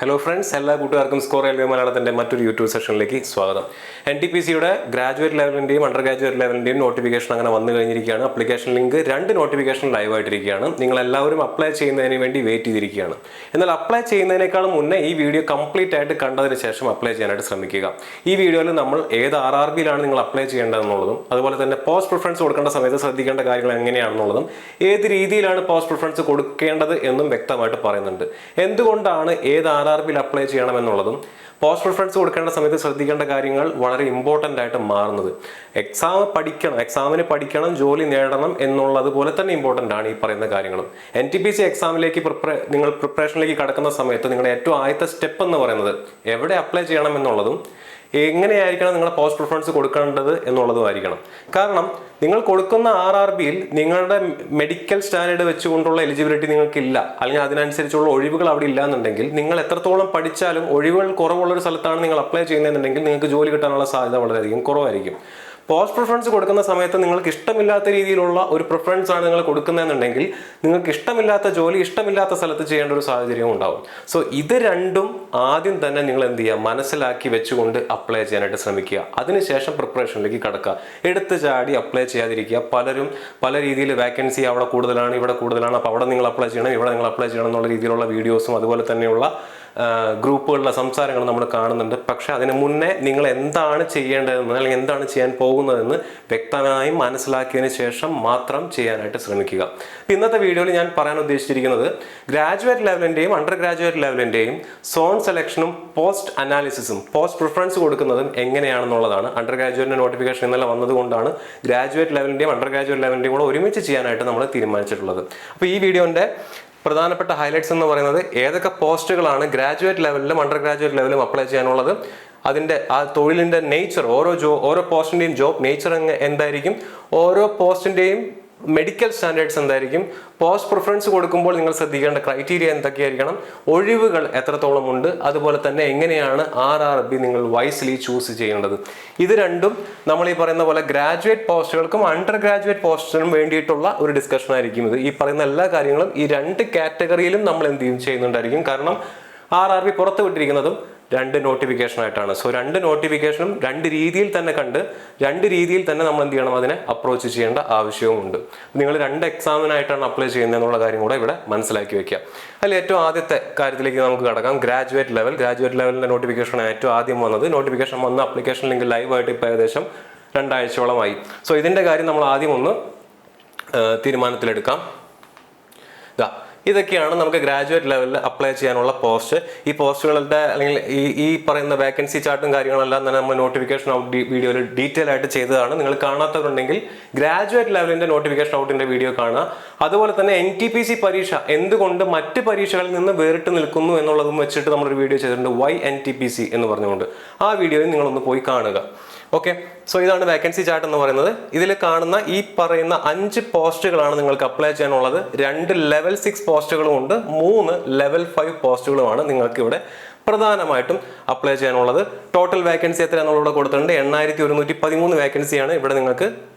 Hello friends, എല്ലാ കൂട്ടുകാർക്കും score railway മലയാളത്തിൻ്റെ മറ്റൊരു യൂട്യൂബ് സെഷനിലേക്ക് സ്വാഗതം. NTPCയുടെ ഗ്രാജുവേറ്റ് ലെവലിൻ്റെയും അണ്ടർ ഗ്രാജുവേറ്റ് ലെവലിൻ്റെയും നോട്ടിഫിക്കേഷൻ അങ്ങനെ വന്നു കഴിഞ്ഞിരിക്കുകയാണ്. അപ്ലിക്കേഷൻ ലിങ്ക് 2 നോട്ടിഫിക്കേഷൻ ലൈവ് ആയിട്ടിരിക്കുകയാണ്. നിങ്ങളെല്ലാവരും അപ്ലൈ ചെയ്യുന്നതിന് വേണ്ടി വെയിറ്റ് ചെയ്തിരിക്കുകയാണ്. എന്നാൽ അപ്ലൈ ചെയ്യുന്നതിനേക്കാളും മുന്നേ ഈ വീഡിയോ കംപ്ലീറ്റ് ആയിട്ട് കണ്ടതിന് ശേഷം അപ്ലൈ ചെയ്യാനായിട്ട് ശ്രമിക്കുക. ഈ വീഡിയോയിൽ നമ്മൾ ഏത് RRBയിലാണ് നിങ്ങൾ അപ്ലൈ ചെയ്യേണ്ടതെന്നുള്ളതും അതുപോലെ തന്നെ പോസ്റ്റ് പ്രിഫറൻസ് കൊടുക്കേണ്ട സമയത്ത് ശ്രദ്ധിക്കേണ്ട കാര്യങ്ങൾ എങ്ങനെയാണെന്നുള്ളതും ഏത് രീതിയിലാണ് പോസ്റ്റ് പ്രിഫറൻസ് കൊടുക്കേണ്ടത് എന്നും വ്യക്തമായിട്ട് പറയുന്നുണ്ട്. എന്തുകൊണ്ടാണ് ഏത് RRBയിൽ അപ്ലൈ ചെയ്യണമെന്നുള്ളതും പോസ്റ്റ് പ്രിഫറൻസ് കൊടുക്കേണ്ട സമയത്ത് ശ്രദ്ധിക്കേണ്ട കാര്യങ്ങൾ വളരെ ഇമ്പോർട്ടൻ്റ് ആയിട്ട് മാറുന്നത്. എക്സാമിന് പഠിക്കണം, ജോലി നേടണം എന്നുള്ളത് പോലെ തന്നെ ഇമ്പോർട്ടൻ്റ് ആണ് ഈ പറയുന്ന കാര്യങ്ങളും. NTPC എക്സാമിലേക്ക് നിങ്ങൾ പ്രിപ്പറേഷനിലേക്ക് കടക്കുന്ന സമയത്ത് നിങ്ങളുടെ ഏറ്റവും ആദ്യത്തെ സ്റ്റെപ്പ് എന്ന് പറയുന്നത് എവിടെ അപ്ലൈ ചെയ്യണം എന്നുള്ളതും എങ്ങനെയായിരിക്കണം നിങ്ങളുടെ പോസ്റ്റ് പ്രിഫറൻസ് കൊടുക്കേണ്ടത് എന്നുള്ളതുമായിരിക്കണം. കാരണം നിങ്ങൾ കൊടുക്കുന്ന RRBയിൽ നിങ്ങളുടെ മെഡിക്കൽ സ്റ്റാൻഡേർഡ് വെച്ചുകൊണ്ടുള്ള എലിജിബിലിറ്റി നിങ്ങൾക്കില്ല, അല്ലെങ്കിൽ അതിനനുസരിച്ചുള്ള ഒഴിവുകൾ അവിടെ ഇല്ല എന്നുണ്ടെങ്കിൽ നിങ്ങൾ എത്രത്തോളം പഠിച്ചാലും ഒഴിവുകൾ കുറവുള്ളൊരു സ്ഥലത്താണ് നിങ്ങൾ അപ്ലൈ ചെയ്യുന്നതെന്നുണ്ടെങ്കിൽ നിങ്ങൾക്ക് ജോലി കിട്ടാനുള്ള സാധ്യത വളരെയധികം കുറവായിരിക്കും. പോസ്റ്റ് പ്രിഫറൻസ് കൊടുക്കുന്ന സമയത്ത് നിങ്ങൾക്ക് ഇഷ്ടമില്ലാത്ത രീതിയിലുള്ള ഒരു പ്രിഫറൻസ് ആണ് നിങ്ങൾ കൊടുക്കുന്നതെന്നുണ്ടെങ്കിൽ നിങ്ങൾക്ക് ഇഷ്ടമില്ലാത്ത ജോലി ഇഷ്ടമില്ലാത്ത സ്ഥലത്ത് ചെയ്യേണ്ട ഒരു സാഹചര്യവും ഉണ്ടാവും. സോ ഇത് രണ്ടും ആദ്യം തന്നെ നിങ്ങൾ എന്ത് ചെയ്യുക, മനസ്സിലാക്കി വെച്ചുകൊണ്ട് അപ്ലൈ ചെയ്യാനായിട്ട് ശ്രമിക്കുക. അതിനുശേഷം പ്രിപ്പറേഷനിലേക്ക് കടക്കുക. എടുത്ത് ചാടി അപ്ലൈ ചെയ്യാതിരിക്കുക. പലരും പല രീതിയിൽ വേക്കൻസി അവിടെ കൂടുതലാണ്, ഇവിടെ കൂടുതലാണ്, അപ്പോൾ അവിടെ നിങ്ങൾ അപ്ലൈ ചെയ്യണം, ഇവിടെ നിങ്ങൾ അപ്ലൈ ചെയ്യണം എന്നുള്ള രീതിയിലുള്ള വീഡിയോസും അതുപോലെ തന്നെയുള്ള ഗ്രൂപ്പുകളിലെ സംസാരങ്ങൾ നമ്മൾ കാണുന്നുണ്ട്. പക്ഷെ അതിന് മുന്നേ നിങ്ങൾ എന്താണ് ചെയ്യേണ്ടതെന്ന് അല്ലെങ്കിൽ എന്താണ് ചെയ്യാൻ പോകുന്നതെന്ന് വ്യക്തമായും മനസ്സിലാക്കിയതിന് ശേഷം മാത്രം ചെയ്യാനായിട്ട് ശ്രമിക്കുക. ഇന്നത്തെ വീഡിയോയിൽ ഞാൻ പറയാൻ ഉദ്ദേശിച്ചിരിക്കുന്നത് ഗ്രാജുവേറ്റ് ലെവലിൻ്റെയും അണ്ടർ ഗ്രാജുവേറ്റ് ലെവലിൻ്റെയും സോൺ സെലക്ഷനും പോസ്റ്റ് അനാലിസിസും പോസ്റ്റ് പ്രിഫറൻസ് കൊടുക്കുന്നതും എങ്ങനെയാണെന്നുള്ളതാണ്. അണ്ടർ ഗ്രാജുവേറ്റിൻ്റെ നോട്ടിഫിക്കേഷൻ ഇന്നലെ വന്നതുകൊണ്ടാണ് ഗ്രാജുവേറ്റ് ലെവലിൻ്റെയും അണ്ടർ ഗ്രാജുവേറ്റ് ലെവലിൻ്റെയും കൂടെ ഒരുമിച്ച് ചെയ്യാനായിട്ട് നമ്മൾ തീരുമാനിച്ചിട്ടുള്ളത്. അപ്പോൾ ഈ വീഡിയോൻ്റെ പ്രധാനപ്പെട്ട ഹൈലൈറ്റ്സ് എന്ന് പറയുന്നത് ഏതൊക്കെ പോസ്റ്റുകളാണ് ഗ്രാജുവേറ്റ് ലെവലിലും അണ്ടർ ഗ്രാജുവേറ്റ് ലെവലിലും അപ്ലൈ ചെയ്യാനുള്ളത്, അതിൻ്റെ ആ തൊഴിലിൻ്റെ നേച്ചർ, ഓരോ പോസ്റ്റിൻ്റെയും ജോബ് നേച്ചർ എന്തായിരിക്കും, ഓരോ പോസ്റ്റിൻ്റെയും മെഡിക്കൽ സ്റ്റാൻഡേർഡ്സ് എന്തായിരിക്കും, പോസ്റ്റ് പ്രിഫറൻസ് കൊടുക്കുമ്പോൾ നിങ്ങൾ ശ്രദ്ധിക്കേണ്ട ക്രൈറ്റീരിയ എന്തൊക്കെയായിരിക്കണം, ഒഴിവുകൾ എത്രത്തോളം ഉണ്ട്, അതുപോലെ തന്നെ എങ്ങനെയാണ് RRB നിങ്ങൾ വൈസ്ലി ചൂസ് ചെയ്യേണ്ടത്. ഇത് രണ്ടും നമ്മൾ ഈ പറയുന്ന പോലെ ഗ്രാജുവേറ്റ് പോസ്റ്റുകൾക്കും അണ്ടർ ഗ്രാജുവേറ്റ് പോസ്റ്റിനും വേണ്ടിയിട്ടുള്ള ഒരു ഡിസ്കഷൻ ആയിരിക്കും ഇത്. ഈ പറയുന്ന എല്ലാ കാര്യങ്ങളും ഈ 2 കാറ്റഗറിയിലും നമ്മൾ എന്ത് ചെയ്യുന്നുണ്ടായിരിക്കും. കാരണം RRB പുറത്ത് വിട്ടിരിക്കുന്നതും 2 നോട്ടിഫിക്കേഷൻ ആയിട്ടാണ്. സോ 2 നോട്ടിഫിക്കേഷനും 2 രീതിയിൽ തന്നെ കണ്ട് 2 രീതിയിൽ തന്നെ നമ്മൾ എന്ത് ചെയ്യണം, അതിനെ അപ്രോച്ച് ചെയ്യേണ്ട ആവശ്യവുമുണ്ട്. നിങ്ങൾ 2 എക്സാമിനായിട്ടാണ് അപ്ലൈ ചെയ്യുന്നത് എന്നുള്ള കാര്യം കൂടെ ഇവിടെ മനസ്സിലാക്കി വെക്കുക. അതിൽ ഏറ്റവും ആദ്യത്തെ കാര്യത്തിലേക്ക് നമുക്ക് കടക്കാം. ഗ്രാജുവേറ്റ് ലെവലിൻ്റെ നോട്ടിഫിക്കേഷൻ ഏറ്റവും ആദ്യം വന്നത്. നോട്ടിഫിക്കേഷൻ വന്ന അപ്ലിക്കേഷൻ ലിങ്ക് ലൈവായിട്ട് ഇപ്പോൾ ഏകദേശം 2 ആഴ്ചയോളമായി. സോ ഇതിൻ്റെ കാര്യം നമ്മൾ ആദ്യം ഒന്ന് തീരുമാനത്തിലെടുക്കാം. ഇതൊക്കെയാണ് നമുക്ക് ഗ്രാജുവേറ്റ് ലെവലിൽ അപ്ലൈ ചെയ്യാനുള്ള പോസ്റ്റ്. ഈ പോസ്റ്റുകളുടെ അല്ലെങ്കിൽ ഈ പറയുന്ന വേക്കൻസി ചാർട്ടും കാര്യങ്ങളെല്ലാം തന്നെ നമ്മൾ നോട്ടിഫിക്കേഷൻ ഔട്ട് വീഡിയോയിൽ ഡീറ്റെയിൽ ആയിട്ട് ചെയ്തതാണ്. നിങ്ങൾ കാണാത്തവരുണ്ടെങ്കിൽ ഗ്രാജുവേറ്റ് ലെവലിൻ്റെ നോട്ടിഫിക്കേഷൻ ഔട്ടിൻ്റെ വീഡിയോ കാണുക. അതുപോലെ തന്നെ NTPC പരീക്ഷ എന്തുകൊണ്ട് മറ്റ് പരീക്ഷകളിൽ നിന്ന് വേറിട്ട് നിൽക്കുന്നു എന്നുള്ളതും വെച്ചിട്ട് നമ്മളൊരു വീഡിയോ ചെയ്തിട്ടുണ്ട്, വൈ NTPC എന്ന് പറഞ്ഞുകൊണ്ട്. ആ വീഡിയോയിൽ നിങ്ങളൊന്ന് പോയി കാണുക. ഓക്കെ, സോ ഇതാണ് വേക്കൻസി ചാർട്ട് എന്ന് പറയുന്നത്. ഇതിൽ കാണുന്ന ഈ പറയുന്ന 5 പോസ്റ്റുകളാണ് നിങ്ങൾക്ക് അപ്ലൈ ചെയ്യാനുള്ളത്. 2 ലെവൽ 6 പോസ്റ്റുകളും ഉണ്ട്, 3 ലെവൽ 5 പോസ്റ്റുകളുമാണ് നിങ്ങൾക്ക് ഇവിടെ പ്രധാനമായിട്ടും അപ്ലൈ ചെയ്യാനുള്ളത്. ടോട്ടൽ വേക്കൻസി എത്രയാണെന്നുള്ളത് കൊടുത്തിട്ടുണ്ട്. 8113 വേക്കൻസിയാണ് ഇവിടെ നിങ്ങൾക്ക്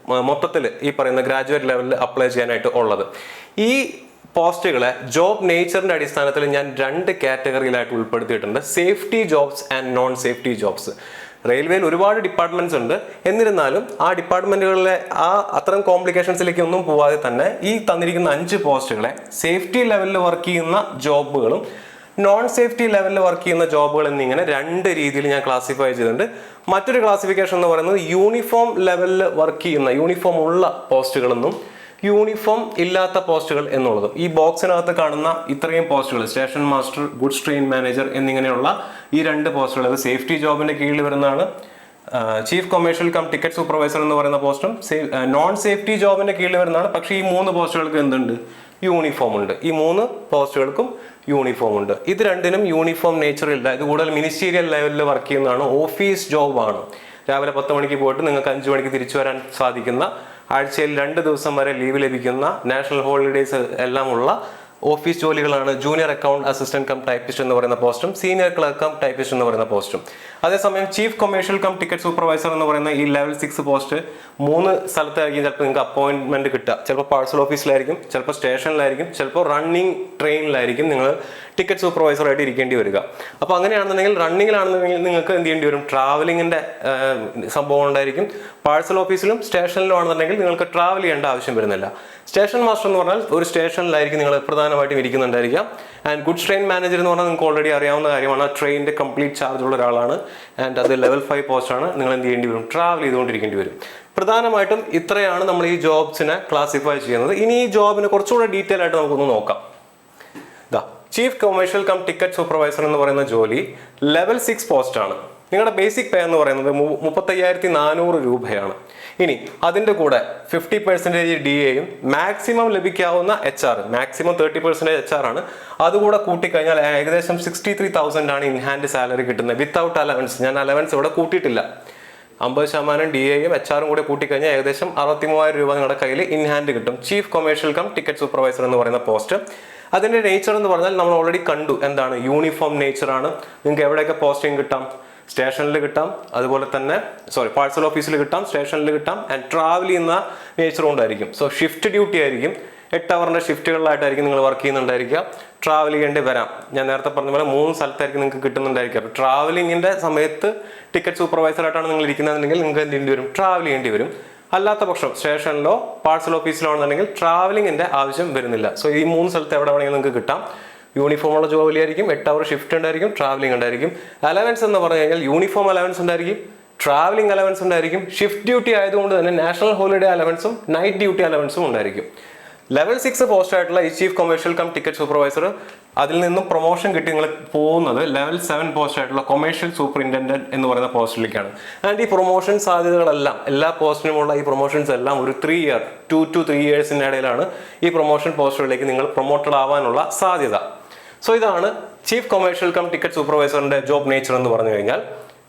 മൊത്തത്തിൽ ഈ പറയുന്ന ഗ്രാജുവേറ്റ് ലെവലിൽ അപ്ലൈ ചെയ്യാനായിട്ട് ഉള്ളത്. ഈ പോസ്റ്റുകളെ ജോബ് നേച്ചറിന്റെ അടിസ്ഥാനത്തിൽ ഞാൻ 2 കാറ്റഗറിയിലായിട്ട് ഉൾപ്പെടുത്തിയിട്ടുണ്ട്. Safety jobs and non safety jobs. റെയിൽവേയിൽ ഒരുപാട് ഡിപ്പാർട്ട്മെന്റ്സ് ഉണ്ട്. എന്നിരുന്നാലും ആ ഡിപ്പാർട്ട്മെന്റുകളിലെ അത്തരം കോംപ്ലിക്കേഷൻസിലേക്ക് ഒന്നും പോവാതെ തന്നെ ഈ തന്നിരിക്കുന്ന 5 പോസ്റ്റുകളെ സേഫ്റ്റി ലെവലിൽ വർക്ക് ചെയ്യുന്ന ജോബുകളും നോൺ സേഫ്റ്റി ലെവലിൽ വർക്ക് ചെയ്യുന്ന ജോബുകൾ എന്നിങ്ങനെ 2 രീതിയിൽ ഞാൻ ക്ലാസിഫൈ ചെയ്തിട്ടുണ്ട്. മറ്റൊരു ക്ലാസിഫിക്കേഷൻ എന്ന് പറയുന്നത് യൂണിഫോം ലെവലിൽ വർക്ക് ചെയ്യുന്ന യൂണിഫോം ഉള്ള പോസ്റ്റുകളെന്നും യൂണിഫോം ഇല്ലാത്ത പോസ്റ്റുകൾ എന്നുള്ളതും. ഈ ബോക്സിനകത്ത് കാണുന്ന ഇത്രയും പോസ്റ്റുകൾ station master, goods train manager എന്നിങ്ങനെയുള്ള ഈ 2 പോസ്റ്റുകൾ അത് സേഫ്റ്റി ജോബിന്റെ കീഴിൽ വരുന്നതാണ്. Chief commercial cum ticket supervisor എന്ന് പറയുന്ന പോസ്റ്റും നോൺ സേഫ്റ്റി ജോബിന്റെ കീഴിൽ വരുന്നതാണ്. പക്ഷേ ഈ 3 പോസ്റ്റുകൾക്ക് എന്തുണ്ട്, യൂണിഫോം ഉണ്ട്. ഈ 3 പോസ്റ്റുകൾക്കും യൂണിഫോം ഉണ്ട്. ഇത് 2നും യൂണിഫോം നേച്ചർ ഇല്ല. ഇത് കൂടുതൽ മിനിസ്റ്റീരിയൽ ലെവലിൽ വർക്ക് ചെയ്യുന്നതാണ്, ഓഫീസ് ജോബാണ്. രാവിലെ 10 മണിക്ക് പോയിട്ട് നിങ്ങൾക്ക് 5 മണിക്ക് തിരിച്ചു വരാൻ സാധിക്കുന്ന, ആഴ്ചയിൽ 2 ദിവസം വരെ ലീവ് ലഭിക്കുന്ന, നാഷണൽ ഹോളിഡേയ്സ് എല്ലാം ഉള്ള ഓഫീസ് ജോലികളാണ് junior account assistant cum typist എന്ന് പറയുന്ന പോസ്റ്റും സീനിയർ ക്ലർക്ക് കം ടൈപ്പിസ്റ്റ് എന്ന് പറയുന്ന പോസ്റ്റും. അതേസമയം chief commercial cum ticket supervisor എന്ന് പറയുന്ന ഈ ലെവൽ 6 പോസ്റ്റ് 3 സ്ഥലത്തായിരിക്കും ചിലപ്പോൾ നിങ്ങൾക്ക് അപ്പോയിന്റ്മെന്റ് കിട്ടുക. ചിലപ്പോൾ പാഴ്സൽ ഓഫീസിലായിരിക്കും, ചിലപ്പോൾ സ്റ്റേഷനിലായിരിക്കും, ചിലപ്പോൾ റണ്ണിങ് ട്രെയിനിലായിരിക്കും നിങ്ങൾ ടിക്കറ്റ് സൂപ്പർവൈസറായിട്ട് ഇരിക്കേണ്ടി വരിക. അപ്പോൾ അങ്ങനെയാണെന്നുണ്ടെങ്കിൽ റണ്ണിങ്ങിലാണെന്നുണ്ടെങ്കിൽ നിങ്ങൾക്ക് എന്ത് ചെയ്യേണ്ടി വരും, ട്രാവലിങ്ങിന്റെ സംഭവം ഉണ്ടായിരിക്കും. പാഴ്സൽ ഓഫീസിലും സ്റ്റേഷനിലും ആണെന്നുണ്ടെങ്കിൽ നിങ്ങൾക്ക് ട്രാവൽ ചെയ്യേണ്ട ആവശ്യം വരുന്നില്ല. സ്റ്റേഷൻ മാസ്റ്റർ എന്ന് പറഞ്ഞാൽ ഒരു സ്റ്റേഷനിലായിരിക്കും നിങ്ങൾ പ്രധാനമായിട്ടും ഇരിക്കുന്നുണ്ടായിരിക്കാം. ആൻഡ് ഗുഡ്സ് ട്രെയിൻ മാനേജർ എന്ന് പറഞ്ഞാൽ നിങ്ങൾക്ക് ഓൾറെഡി അറിയാവുന്ന കാര്യമാണ്. ട്രെയിനിന്റെ കംപ്ലീറ്റ് ചാർജ് ഉള്ള ഒരാളാണ്. ആൻഡ് അത് ലെവൽ 5 പോസ്റ്റാണ്. നിങ്ങൾ എന്ത് ചെയ്യേണ്ടി വരും, ട്രാവൽ ചെയ്തുകൊണ്ടിരിക്കേണ്ടി വരും. പ്രധാനമായിട്ടും ഇത്രയാണ് നമ്മൾ ഈ ജോബ്സിനെ ക്ലാസിഫൈ ചെയ്യുന്നത്. ഇനി ഈ ജോബിന് കുറച്ചുകൂടെ ഡീറ്റെയിൽ ആയിട്ട് നമുക്കൊന്ന് നോക്കാം. Chief commercial cum ticket supervisor എന്ന് പറയുന്ന ജോലി ലെവൽ 6 പോസ്റ്റാണ്. നിങ്ങളുടെ ബേസിക് പേ എന്ന് പറയുന്നത് 35,400 രൂപയാണ്. ഇനി അതിൻ്റെ കൂടെ 50% DAയും മാക്സിമം ലഭിക്കാവുന്ന HR, മാക്സിമം 30% HR ആണ്. അതുകൂടെ കൂട്ടിക്കഴിഞ്ഞാൽ ഏകദേശം 63,000 ആണ് ഇൻ ഹാൻഡ് സാലറി കിട്ടുന്നത് വിത്തൗട്ട് അലവൻസ്. ഞാൻ അലവൻസ് ഇവിടെ കൂട്ടിയിട്ടില്ല. 50% DAയും HR കൂടെ കൂട്ടിക്കഴിഞ്ഞാൽ ഏകദേശം 63,000 രൂപ നിങ്ങളുടെ കയ്യിൽ ഇൻ ഹാൻഡ് കിട്ടും. Chief commercial cum ticket supervisor എന്ന് പറയുന്ന പോസ്റ്റ്. അതിൻ്റെ നേച്ചർ എന്ന് പറഞ്ഞാൽ നമ്മൾ ഓൾറെഡി കണ്ടു. എന്താണ്? യൂണിഫോം നേച്ചറാണ്. നിങ്ങൾക്ക് എവിടെയൊക്കെ പോസ്റ്റിംഗ് കിട്ടാം, സ്റ്റേഷനിൽ കിട്ടാം, അതുപോലെ തന്നെ പാഴ്സൽ ഓഫീസിൽ കിട്ടാം, സ്റ്റേഷനിൽ കിട്ടാം. ആൻഡ് ട്രാവൽ ചെയ്യുന്ന നേച്ചർ കൊണ്ടായിരിക്കും. സോ ഷിഫ്റ്റ് ഡ്യൂട്ടി ആയിരിക്കും. 8 അവറിൻ്റെ ഷിഫ്റ്റുകളിലായിട്ടായിരിക്കും നിങ്ങൾ വർക്ക് ചെയ്യുന്നുണ്ടായിരിക്കുക. ട്രാവൽ ചെയ്യേണ്ടി വരാം. ഞാൻ നേരത്തെ പറഞ്ഞ പോലെ 3 സ്ഥലത്തായിരിക്കും നിങ്ങൾക്ക് കിട്ടുന്നുണ്ടായിരിക്കുക. അപ്പോൾ ട്രാവലിങ്ങിൻ്റെ സമയത്ത് ടിക്കറ്റ് സൂപ്പർവൈസറായിട്ടാണ് നിങ്ങൾ ഇരിക്കുന്നതെങ്കിൽ നിങ്ങൾക്ക് എന്ത് ചെയ്യേണ്ടി വരും, ട്രാവൽ ചെയ്യേണ്ടി വരും. അല്ലാത്ത പക്ഷം സ്റ്റേഷനിലോ പാഴ്സൽ ഓഫീസിലോ ആണെന്നുണ്ടെങ്കിൽ ട്രാവലിങ്ങിൻ്റെ ആവശ്യം വരുന്നില്ല. സോ ഈ 3 സ്ഥലത്ത് എവിടെ വേണമെങ്കിലും നിങ്ങൾക്ക് കിട്ടാം. യൂണിഫോമുള്ള ജോലിയായിരിക്കും, 8 അവർ ഷിഫ്റ്റ് ഉണ്ടായിരിക്കും, ട്രാവലിംഗ് ഉണ്ടായിരിക്കും. അലവൻസ് എന്ന് പറഞ്ഞു കഴിഞ്ഞാൽ യൂണിഫോം അലവൻസ് ഉണ്ടായിരിക്കും, ട്രാവലിംഗ് അലവൻസ് ഉണ്ടായിരിക്കും. ഷിഫ്റ്റ് ഡ്യൂട്ടി ആയതുകൊണ്ട് തന്നെ നാഷണൽ ഹോളിഡേ അലവൻസും നൈറ്റ് ഡ്യൂട്ടി അലവൻസും ഉണ്ടായിരിക്കും. ലെവൽ 6 പോസ്റ്റ് ആയിട്ടുള്ള ഈ chief commercial cum ticket supervisor, അതിൽ നിന്നും പ്രൊമോഷൻ കിട്ടി നിങ്ങൾ പോകുന്നത് ലെവൽ 7 പോസ്റ്റ് ആയിട്ടുള്ള കൊമേഴ്ഷ്യൽ സൂപ്പറിൻറ്റൻഡന്റ് എന്ന് പറയുന്ന പോസ്റ്റിലേക്കാണ്. ആൻഡ് ഈ പ്രൊമോഷൻ സാധ്യതകളെല്ലാം, എല്ലാ പോസ്റ്റിനുമുള്ള ഈ പ്രൊമോഷൻസ് എല്ലാം ഒരു 2 to 3 yearsന്റെ ഇടയിലാണ് ഈ പ്രൊമോഷൻ പോസ്റ്റുകളിലേക്ക് നിങ്ങൾ പ്രൊമോട്ടഡ് ആവാനുള്ള സാധ്യത. സോ ഇതാണ് ചീഫ് കൊമേഴ്ഷ്യൽ കം ടിക്കറ്റ് സൂപ്പർവൈസറിന്റെ ജോബ് നേച്ചർ എന്ന് പറഞ്ഞു കഴിഞ്ഞാൽ.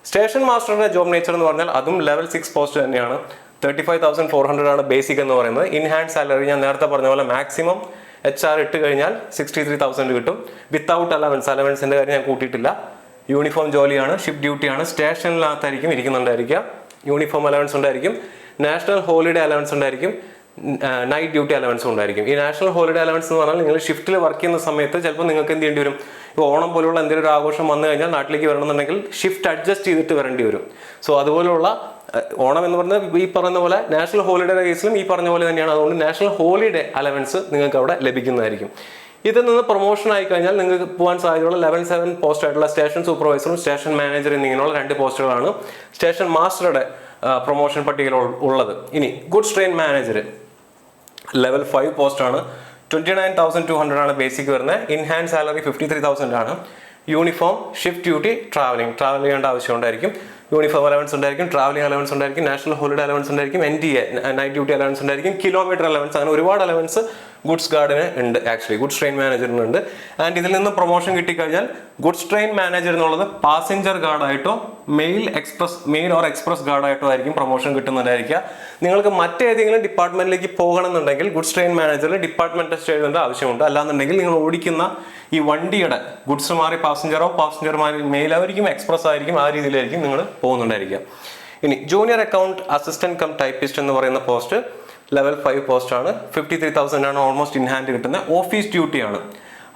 സ്റ്റേഷൻ മാസ്റ്ററിന്റെ ജോബ് നേച്ചർ എന്ന് പറഞ്ഞാൽ അതും ലെവൽ 6 പോസ്റ്റ് തന്നെയാണ്. 35,400 ആണ് ബേസിക് എന്ന് പറയുന്നത്. ഇൻ ഹാൻഡ് സാലറി ഞാൻ നേരത്തെ പറഞ്ഞ പോലെ മാക്സിമം HR ഇട്ട് കഴിഞ്ഞാൽ 63,000 കിട്ടും വിത്തൗട്ട് അലവൻസ്. അലവൻസിന്റെ കാര്യം ഞാൻ കൂട്ടിയിട്ടില്ല. യൂണിഫോം ജോലിയാണ്, ഷിഫ്റ്റ് ഡ്യൂട്ടിയാണ്, സ്റ്റേഷനിനകത്തായിരിക്കും ഇരിക്കുന്നുണ്ടായിരിക്കുക. യൂണിഫോം അലവൻസ് ഉണ്ടായിരിക്കും, നാഷണൽ ഹോളിഡേ അലവൻസ് ഉണ്ടായിരിക്കും, നൈറ്റ് ഡ്യൂട്ടി അലവൻസും ഉണ്ടായിരിക്കും. ഈ നാഷണൽ ഹോളിഡേ അലവൻസ് എന്ന് പറഞ്ഞാൽ നിങ്ങൾ ഷിഫ്റ്റിൽ വർക്ക് ചെയ്യുന്ന സമയത്ത് ചിലപ്പോൾ നിങ്ങൾക്ക് എന്ത് ചെയ്യേണ്ടി വരും, ഇപ്പോൾ ഓണം പോലുള്ള എന്തെങ്കിലും ഒരു ആഘോഷം വന്നു കഴിഞ്ഞാൽ നാട്ടിലേക്ക് വരണമെന്നുണ്ടെങ്കിൽ ഷിഫ്റ്റ് അഡ്ജസ്റ്റ് ചെയ്തിട്ട് വരേണ്ടി വരും. സോ അതുപോലുള്ള ഓണം എന്ന് പറഞ്ഞാൽ ഈ പറയുന്ന പോലെ നാഷണൽ ഹോളിഡേയുടെ കേസിലും ഈ പറഞ്ഞ പോലെ തന്നെയാണ്. അതുകൊണ്ട് നാഷണൽ ഹോളിഡേ അലവൻസ് നിങ്ങൾക്ക് അവിടെ ലഭിക്കുന്നതായിരിക്കും. ഇതിൽ നിന്ന് പ്രൊമോഷൻ ആയി കഴിഞ്ഞാൽ നിങ്ങൾക്ക് പോകാൻ സാധ്യതയുള്ള ലെവൽ 7 പോസ്റ്റ് ആയിട്ടുള്ള സ്റ്റേഷൻ സൂപ്പർവൈസറും സ്റ്റേഷൻ മാനേജർ എന്നിങ്ങനെയുള്ള 2 പോസ്റ്റുകളാണ് സ്റ്റേഷൻ മാസ്റ്ററുടെ പ്രൊമോഷൻ പട്ടികയിൽ ഉള്ളത്. ഇനി ഗുഡ്സ് ട്രെയിൻ മാനേജർ ലെവൽ 5 പോസ്റ്റാണ്. 29,200 ആണ് ബേസിക് വരുന്നത്. ഇൻ ഹാൻഡ് സാലറി 53,000 ആണ്. യൂണിഫോം, ഷിഫ്റ്റ് ഡ്യൂട്ടി, ട്രാവൽ ചെയ്യേണ്ട ആവശ്യം ഉണ്ടായിരിക്കും. യൂണിഫോം അലവൻസ് ഉണ്ടായിരിക്കും, ട്രാവലിംഗ് അലവൻസ് ഉണ്ടായിരിക്കും, നാഷണൽ ഹോളിഡേ അലവൻസ് ഉണ്ടായിരിക്കും, NDA നൈറ്റ് ഡ്യൂട്ടി അലവൻസ് ഉണ്ടായിരിക്കും, കിലോമീറ്റർ അലവൻസ്, അങ്ങനെ ഒരുപാട് അലവൻസ് ഗുഡ്സ് ഗാർഡിന് ഉണ്ട്. ആക്ച്വലി ഗുഡ്സ് ട്രെയിൻ മാനേജറിനുണ്ട്. ആൻഡ് ഇതിൽ നിന്ന് പ്രൊമോഷൻ കിട്ടിക്കഴിഞ്ഞാൽ ഗുഡ്സ് ട്രെയിൻ മാനേജർ എന്നുള്ളത് പാസഞ്ചർ ഗാർഡായിട്ടോ മെയിൽ ഓർ എക്സ്പ്രസ് ഗാർഡായിട്ടോ ആയിരിക്കും പ്രൊമോഷൻ കിട്ടുന്നതായിരിക്കുക. നിങ്ങൾക്ക് മറ്റേതെങ്കിലും ഡിപ്പാർട്ട്മെന്റിലേക്ക് പോകണമെന്നുണ്ടെങ്കിൽ ഗുഡ്സ് ട്രെയിൻ മാനേജറിൽ ഡിപ്പാർട്ട്മെന്റ് ടെസ്റ്റ് എഴുതേണ്ട ആവശ്യമുണ്ട്. അല്ലാന്നുണ്ടെങ്കിൽ നിങ്ങൾ ഓടിക്കുന്ന ഈ വണ്ടിയുടെ ഗുഡ്സ് മാറി പാസഞ്ചർ മാറി മെയിൽ ആയിരിക്കും, എക്സ്പ്രസ് ആയിരിക്കും, ആ രീതിയിലായിരിക്കും നിങ്ങൾ പോകുന്നുണ്ടായിരിക്കുക. ഇനി junior account assistant cum typist എന്ന് പറയുന്ന പോസ്റ്റ് ലെവൽ 5 പോസ്റ്റ് ആണ്. 53,000 ആണ് ഓൾമോസ്റ്റ് ഇൻ ഹാൻഡ് കിട്ടുന്നത്. ഓഫീസ് ഡ്യൂട്ടിയാണ്.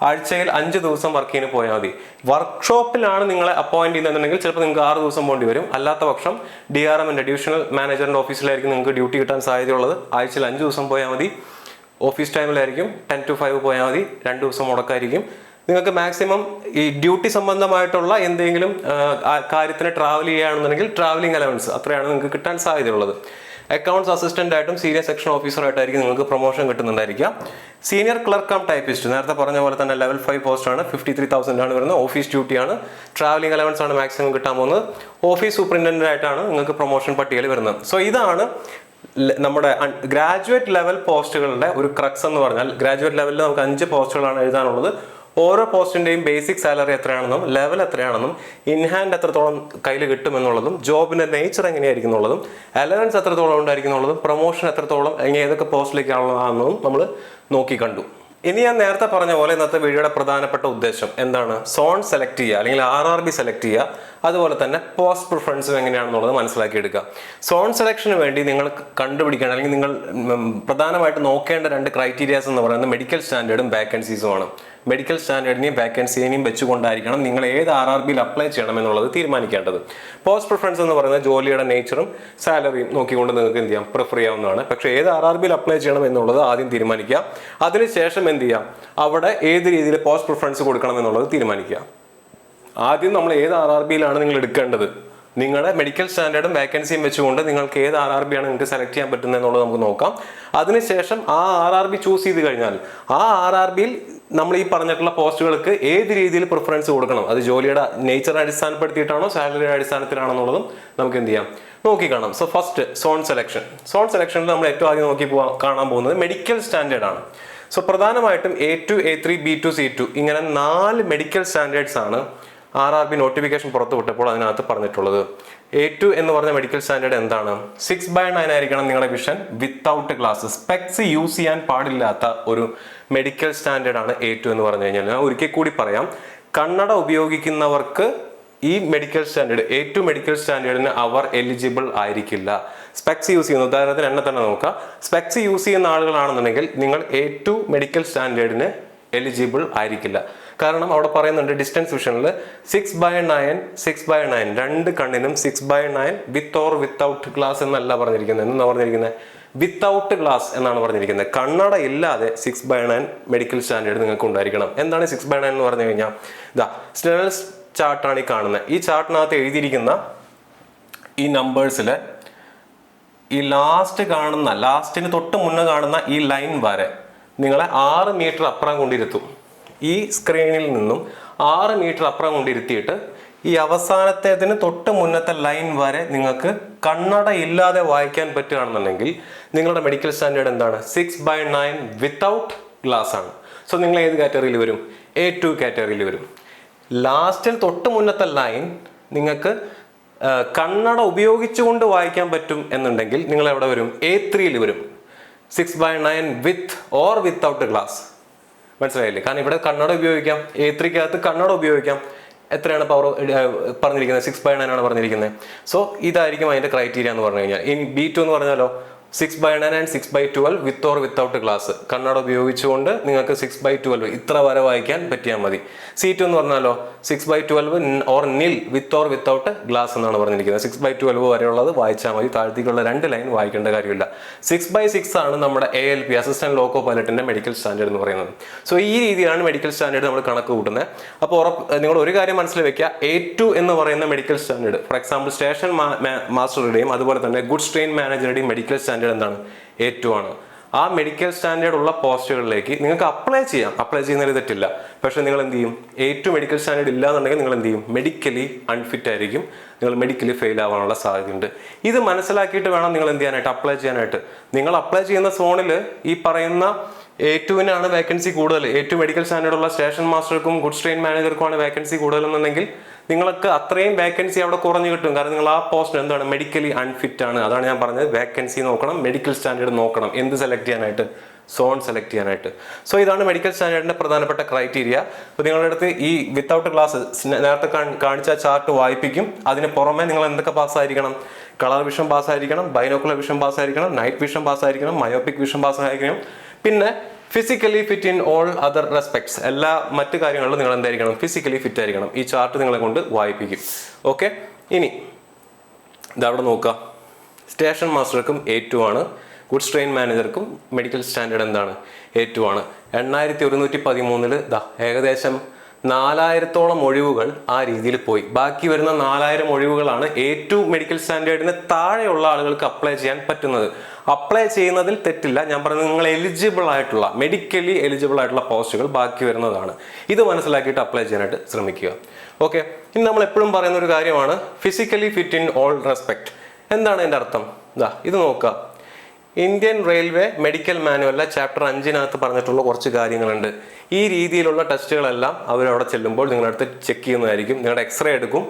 ആഴ്ചയിൽ 5 ദിവസം വർക്കിന് പോയാൽ മതി. വർക്ക്ഷോപ്പിലാണ് നിങ്ങളെ അപ്പോയിന്റ് ചെയ്യുന്നതെന്നുണ്ടെങ്കിൽ ചിലപ്പോൾ നിങ്ങൾക്ക് 6 ദിവസം പോകേണ്ടി വരും. അല്ലാത്ത പക്ഷം DRMന്റെ ഡിവിഷണൽ മാനേജറിന്റെ ഓഫീസിലായിരിക്കും നിങ്ങൾക്ക് ഡ്യൂട്ടി കിട്ടാൻ സാധ്യതയുള്ളത്. ആഴ്ചയിൽ 5 ദിവസം പോയാൽ മതി. ഓഫീസ് ടൈമിലായിരിക്കും 10 to 5 പോയാൽ മതി. 2 ദിവസം മുടക്കായിരിക്കും. നിങ്ങൾക്ക് മാക്സിമം ഈ ഡ്യൂട്ടി സംബന്ധമായിട്ടുള്ള എന്തെങ്കിലും കാര്യത്തിന് ട്രാവൽ ചെയ്യുകയാണെന്നുണ്ടെങ്കിൽ ട്രാവലിംഗ് അലവൻസ് അത്രയാണ് നിങ്ങൾക്ക് കിട്ടാൻ സാധ്യതയുള്ളത്. അക്കൗണ്ട്സ് അസിസ്റ്റന്റ് ആയിട്ടും സീനിയർ സെക്ഷൻ ഓഫീസറായിട്ടായിരിക്കും നിങ്ങൾക്ക് പ്രൊമോഷൻ കിട്ടുന്നുണ്ടായിരിക്കുക. സീനിയർ ക്ലർക്ക് കം ടൈപ്പിസ്റ്റ് നേരത്തെ പറഞ്ഞ പോലെ തന്നെ ലെവൽ 5 പോസ്റ്റ് ആണ്. 53,000 ആണ് വരുന്നത്. ഓഫീസ് ഡ്യൂട്ടിയാണ്. ട്രാവലിംഗ് അലവൻസ് ആണ് മാക്സിമം കിട്ടാൻ പോകുന്നത്. ഓഫീസ് സൂപ്രണ്ടന്റ് ആയിട്ടാണ് നിങ്ങൾക്ക് പ്രൊമോഷൻ പട്ടികയിൽ വരുന്നത്. സോ ഇതാണ് നമ്മുടെ ഗ്രാജുവേറ്റ് ലെവൽ പോസ്റ്റുകളുടെ ഒരു ക്രക്സ് എന്ന് പറഞ്ഞാൽ. ഗ്രാജുവേറ്റ് ലെവലിൽ നമുക്ക് 5 പോസ്റ്റുകളാണ് എഴുതാനുള്ളത്. ഓരോ പോസ്റ്റിന്റെയും ബേസിക് സാലറി എത്രയാണെന്നും ലെവൽ എത്രയാണെന്നും ഇൻ ഹാൻഡ് എത്രത്തോളം കയ്യിൽ കിട്ടുമെന്നുള്ളതും ജോബിന്റെ നേച്ചർ എങ്ങനെയായിരിക്കും എന്നുള്ളതും അലവൻസ് എത്രത്തോളം ഉണ്ടായിരിക്കും എന്നുള്ളതും പ്രൊമോഷൻ എത്രത്തോളം ഏതൊക്കെ പോസ്റ്റിലേക്കാണെന്നതും നമ്മൾ നോക്കി കണ്ടു. ഇനി ഞാൻ നേരത്തെ പറഞ്ഞ പോലെ ഇന്നത്തെ വീഡിയോയുടെ പ്രധാനപ്പെട്ട ഉദ്ദേശം എന്താണ്? സോൺ സെലക്ട് ചെയ്യുക അല്ലെങ്കിൽ RRB സെലക്ട് ചെയ്യുക, അതുപോലെ തന്നെ പോസ്റ്റ് പ്രിഫറൻസും എങ്ങനെയാണെന്നുള്ളത് മനസ്സിലാക്കിയെടുക്കുക. സോൺ സെലക്ഷന് വേണ്ടി നിങ്ങൾ കണ്ടുപിടിക്കേണ്ട അല്ലെങ്കിൽ നിങ്ങൾ പ്രധാനമായിട്ട് നോക്കേണ്ട 2 ക്രൈറ്റീരിയാസ് എന്ന് പറയുന്നത് മെഡിക്കൽ സ്റ്റാൻഡേർഡും വാക്കൻസീസുമാണ്. മെഡിക്കൽ സ്റ്റാൻഡേർഡിനെയും വാക്കൻസിനെയും വെച്ചുകൊണ്ടായിരിക്കണം നിങ്ങൾ ഏത് RRBയിൽ അപ്ലൈ ചെയ്യണം എന്നുള്ളത് തീരുമാനിക്കേണ്ടത്. പോസ്റ്റ് പ്രിഫറൻസ് എന്ന് പറയുന്നത് ജോലിയുടെ നേച്ചറും സാലറിയും നോക്കിക്കൊണ്ട് നിങ്ങൾക്ക് എന്ത് ചെയ്യാം, പ്രിഫർ ചെയ്യാവുന്നതാണ്. പക്ഷേ ഏത് RRBയിൽ അപ്ലൈ ചെയ്യണം എന്നുള്ളത് ആദ്യം തീരുമാനിക്കുക. അതിനുശേഷം എന്ത് ചെയ്യാം, അവിടെ ഏത് രീതിയിൽ പോസ്റ്റ് പ്രിഫറൻസ് കൊടുക്കണം എന്നുള്ളത് തീരുമാനിക്കുക. ആദ്യം നമ്മൾ ഏത് RRBയിലാണ് നിങ്ങൾ എടുക്കേണ്ടത്, നിങ്ങളുടെ മെഡിക്കൽ സ്റ്റാൻഡേർഡും വാക്കൻസിയും വെച്ചുകൊണ്ട് നിങ്ങൾക്ക് ഏത് RRBയാണ് നിങ്ങൾക്ക് സെലക്ട് ചെയ്യാൻ പറ്റുന്നത് എന്നുള്ളത് നമുക്ക് നോക്കാം. അതിനുശേഷം ആ RRB ചൂസ് ചെയ്ത് കഴിഞ്ഞാൽ ആ RRBയിൽ നമ്മൾ ഈ പറഞ്ഞിട്ടുള്ള പോസ്റ്റുകൾക്ക് ഏത് രീതിയിൽ പ്രിഫറൻസ് കൊടുക്കണം, അത് ജോലിയുടെ നേച്ചറിനെ അടിസ്ഥാനപ്പെടുത്തിയിട്ടാണോ സാലറിയുടെ അടിസ്ഥാനത്തിലാണോ എന്നുള്ളതും നമുക്ക് എന്ത് ചെയ്യാം, നോക്കിക്കാണാം. So first zone selection. Zone സെലക്ഷനിൽ നമ്മൾ ഏറ്റവും ആദ്യം കാണാൻ പോകുന്നത് മെഡിക്കൽ സ്റ്റാൻഡേർഡ് ആണ്. സോ പ്രധാനമായിട്ടും A2, A3, B2, C2 ഇങ്ങനെ 4 മെഡിക്കൽ സ്റ്റാൻഡേർഡ്സ് ആണ് RRB നോട്ടിഫിക്കേഷൻ പുറത്തു വിട്ടപ്പോൾ അതിനകത്ത് പറഞ്ഞിട്ടുള്ളത്. A2 എന്ന് പറഞ്ഞ മെഡിക്കൽ സ്റ്റാൻഡേർഡ് എന്താണ്? 6/9 ആയിരിക്കണം നിങ്ങളുടെ vision without glasses. Specs use ചെയ്യാൻ പാടില്ലാത്ത ഒരു മെഡിക്കൽ സ്റ്റാൻഡേർഡ് ആണ് A2 എന്ന് പറഞ്ഞു കഴിഞ്ഞാൽ. ഞാൻ ഒരിക്കൽ കൂടി പറയാം, കണ്ണട ഉപയോഗിക്കുന്നവർക്ക് ഈ മെഡിക്കൽ സ്റ്റാൻഡേർഡ് A2 മെഡിക്കൽ സ്റ്റാൻഡേർഡിന് അവർ എലിജിബിൾ ആയിരിക്കില്ല. സ്പെക്സ് യൂസ് ചെയ്യുന്ന, ഉദാഹരണത്തിന് എന്നെ തന്നെ നോക്കുക, സ്പെക്സ് യൂസ് ചെയ്യുന്ന ആളുകളാണെന്നുണ്ടെങ്കിൽ നിങ്ങൾ A2 മെഡിക്കൽ സ്റ്റാൻഡേർഡിന് എലിജിബിൾ ആയിരിക്കില്ല. കാരണം അവിടെ പറയുന്നുണ്ട് ഡിസ്റ്റൻസ് വിഷനിൽ 6/9 2 കണ്ണിനും 6/9 വിത്ത് ഓർ വിത്തൗട്ട് ഗ്ലാസ് എന്നല്ല പറഞ്ഞിരിക്കുന്നത്. എന്നാ പറഞ്ഞിരിക്കുന്നത്? വിത്തൗട്ട് ഗ്ലാസ് എന്നാണ് പറഞ്ഞിരിക്കുന്നത്. കണ്ണട ഇല്ലാതെ 6/9 മെഡിക്കൽ സ്റ്റാൻഡേർഡ് നിങ്ങൾക്ക് ഉണ്ടായിരിക്കണം. എന്താണ് 6/9 എന്ന് പറഞ്ഞു കഴിഞ്ഞാൽ? ഇതാ സ്നെൽസ് ചാർട്ടാണ് ഈ കാണുന്നത്. ഈ ചാർട്ടിനകത്ത് എഴുതിയിരിക്കുന്ന ഈ നമ്പേഴ്സിൽ ഈ ലാസ്റ്റിന് തൊട്ട് മുന്നേ കാണുന്ന ഈ ലൈൻ വരെ നിങ്ങളെ 6 മീറ്റർ അപ്പുറം കൊണ്ടിരുത്തും. ഈ സ്ക്രീനിൽ നിന്നും 6 മീറ്റർ അപ്പുറം കൊണ്ടിരുത്തിയിട്ട് ഈ അവസാനത്തേതിന് തൊട്ട് മുന്നത്തെ ലൈൻ വരെ നിങ്ങൾക്ക് കണ്ണട ഇല്ലാതെ വായിക്കാൻ പറ്റുകയാണെന്നുണ്ടെങ്കിൽ നിങ്ങളുടെ മെഡിക്കൽ സ്റ്റാൻഡേർഡ് എന്താണ്? 6/9 വിത്തൗട്ട് ഗ്ലാസ് ആണ്. സോ നിങ്ങൾ ഏത് കാറ്റഗറിയിൽ വരും? A2 കാറ്റഗറിയിൽ വരും. ലാസ്റ്റിൽ തൊട്ട് മുന്നത്തെ ലൈൻ നിങ്ങൾക്ക് കണ്ണട ഉപയോഗിച്ചുകൊണ്ട് വായിക്കാൻ പറ്റും എന്നുണ്ടെങ്കിൽ നിങ്ങൾ എവിടെ വരും? A3യിൽ വരും. 6/9 വിത്ത് ഓർ വിത്തൗട്ട് ഗ്ലാസ്. മനസ്സിലായില്ലേ? കാരണം ഇവിടെ കണ്ണട ഉപയോഗിക്കാം, A3ക്കകത്ത് കണ്ണട ഉപയോഗിക്കാം. എത്രയാണ് പവർ പറഞ്ഞിരിക്കുന്നത്? 6/9 ആണ് പറഞ്ഞിരിക്കുന്നത്. സോ ഇതായിരിക്കും അതിന്റെ ക്രൈറ്റീരിയ എന്ന് പറഞ്ഞു കഴിഞ്ഞാൽ. ഇനി B2 എന്ന് പറഞ്ഞാലോ 6/9 and 6/12 with or without glass. കണ്ണട ഉപയോഗിച്ചുകൊണ്ട് നിങ്ങൾക്ക് 6/12 ഇത്ര വരെ വായിക്കാൻ പറ്റിയാൽ മതി. C2 എന്ന് പറഞ്ഞാലോ 6/12 ഓർ നിൽ വിത്ത് ഓർ വിത്തൗട്ട് ഗ്ലാസ് എന്നാണ് പറഞ്ഞിരിക്കുന്നത്. 6/12 വരെയുള്ളത് വായിച്ചാൽ മതി, താഴ്ത്തിക്കുള്ള 2 ലൈൻ വായിക്കേണ്ട കാര്യമില്ല. 6/6 ആണ് നമ്മുടെ ALP അസിസ്റ്റന്റ് ലോക്കോ പൈലറ്റിന്റെ മെഡിക്കൽ സ്റ്റാൻഡേർഡ് എന്ന് പറയുന്നത്. സോ ഈ രീതിയിലാണ് മെഡിക്കൽ സ്റ്റാൻഡേർഡ് നമ്മൾ കണക്ക് കൂട്ടുന്നത്. അപ്പോൾ നിങ്ങൾ ഒരു കാര്യം മനസ്സിൽ വെക്കുക, A2 എന്ന് പറയുന്ന medical standard for example station മാസ്റ്ററുടെയും അതുപോലെ തന്നെ ഗുഡ്സ് ട്രെയിൻ മാനേജറുടെയും മെഡിക്കൽ സ്റ്റാൻഡേർഡ് എന്താണ്? A2 ആണ്. ആ മെഡിക്കൽ സ്റ്റാൻഡേർഡ് ഉള്ള പോസ്റ്റുകളിലേക്ക് നിങ്ങൾക്ക് അപ്ലൈ ചെയ്യാം. അപ്ലൈ ചെയ്യുന്നതിൽ തെറ്റില്ല. പക്ഷേ നിങ്ങൾ എന്ത് ചെയ്യും? A2 മെഡിക്കൽ സ്റ്റാൻഡേർഡ് ഇല്ല എന്നുണ്ടെങ്കിൽ നിങ്ങൾ എന്ത് ചെയ്യും? മെഡിക്കലി അൺഫിറ്റ് ആയിരിക്കും, നിങ്ങൾ മെഡിക്കലി ഫെയിൽ ആവാനുള്ള സാധ്യതയുണ്ട്. ഇത് മനസ്സിലാക്കിയിട്ട് വേണം നിങ്ങൾ എന്ത് ചെയ്യാനായിട്ട്, അപ്ലൈ ചെയ്യാനായിട്ട്. നിങ്ങൾ അപ്ലൈ ചെയ്യുന്ന സോണിൽ ഈ പറയുന്ന A2വിനാണ് വേക്കൻസി കൂടുതൽ, A2 മെഡിക്കൽ സ്റ്റാൻഡേർഡ് ഉള്ള സ്റ്റേഷൻ മാസ്റ്റർക്കും ഗുഡ്സ് ട്രെയിൻ മാനേജർക്കുമാണ് വേക്കൻസി കൂടുതലെന്നുണ്ടെങ്കിൽ നിങ്ങൾക്ക് അത്രയും വേക്കൻസി അവിടെ കുറഞ്ഞു കിട്ടും. കാരണം നിങ്ങൾ ആ പോസ്റ്റ് എന്താണ്? മെഡിക്കലി അൺഫിറ്റ് ആണ്. അതാണ് ഞാൻ പറഞ്ഞത്, വേക്കൻസി നോക്കണം, മെഡിക്കൽ സ്റ്റാൻഡേർഡ് നോക്കണം. എന്ത് സെലക്ട് ചെയ്യാനായിട്ട്? സോൺ സെലക്ട് ചെയ്യാനായിട്ട്. സോ ഇതാണ് മെഡിക്കൽ സ്റ്റാൻഡേർഡിന്റെ പ്രധാനപ്പെട്ട ക്രൈറ്റീരിയ. അപ്പോൾ നിങ്ങളുടെ അടുത്ത് ഈ വിത്തൗട്ട് ഗ്ലാസ് നേരത്തെ കാണിച്ച ചാർട്ട് വായിപ്പിക്കും. അതിന് പുറമെ നിങ്ങൾ എന്തൊക്കെ പാസ്സായിരിക്കണം? കളർ വിഷൻ പാസ്സായിരിക്കണം, ബൈനോക്കുലർ വിഷൻ പാസ്സായിരിക്കണം, നൈറ്റ് വിഷൻ പാസ്സായിരിക്കണം, മയോപിക് വിഷൻ പാസ്സായിരിക്കണം. പിന്നെ physically fit in all other respects. എല്ലാ മറ്റു കാര്യങ്ങളിലും നിങ്ങൾ എന്തായിരിക്കണം? ഫിസിക്കലി ഫിറ്റ് ആയിരിക്കണം. ഈ ചാർട്ട് നിങ്ങളെ കൊണ്ട് വായിപ്പിക്കും. ഓക്കെ, ഇനി ഇതവിടെ നോക്കുക. സ്റ്റേഷൻ മാസ്റ്റർക്കും A2 ആണ്, ഗുഡ്സ് ട്രെയിൻ മാനേജർക്കും മെഡിക്കൽ സ്റ്റാൻഡേർഡ് എന്താണ്? A2 ആണ്. 8113 ഏകദേശം 4000-ഓളം ഒഴിവുകൾ ആ രീതിയിൽ പോയി. ബാക്കി വരുന്ന 4000 ഒഴിവുകളാണ് A2 മെഡിക്കൽ സ്റ്റാൻഡേർഡിന് താഴെയുള്ള ആളുകൾക്ക് അപ്ലൈ ചെയ്യാൻ പറ്റുന്നത്. അപ്ലൈ ചെയ്യുന്നതിൽ തെറ്റില്ല. ഞാൻ പറയുന്നത് നിങ്ങൾ എലിജിബിൾ ആയിട്ടുള്ള, മെഡിക്കലി എലിജിബിൾ ആയിട്ടുള്ള പോസ്റ്റുകൾ ബാക്കി വരുന്നതാണ്. ഇത് മനസ്സിലാക്കിയിട്ട് അപ്ലൈ ചെയ്യാനായിട്ട് ശ്രമിക്കുക. ഓക്കെ, ഇനി നമ്മൾ എപ്പോഴും പറയുന്ന ഒരു കാര്യമാണ് physically fit in all respect. എന്താണ് അതിൻ്റെ അർത്ഥം? ഇത് നോക്കുക. ഇന്ത്യൻ റെയിൽവേ മെഡിക്കൽ മാനുവലിലെ ചാപ്റ്റർ 5-നകത്ത് പറഞ്ഞിട്ടുള്ള കുറച്ച് കാര്യങ്ങളുണ്ട്. ഈ രീതിയിലുള്ള ടെസ്റ്റുകളെല്ലാം അവരവിടെ ചെല്ലുമ്പോൾ നിങ്ങളുടെ അടുത്ത് ചെക്ക് ചെയ്യുന്നതായിരിക്കും. നിങ്ങളുടെ എക്സ്റേ എടുക്കും,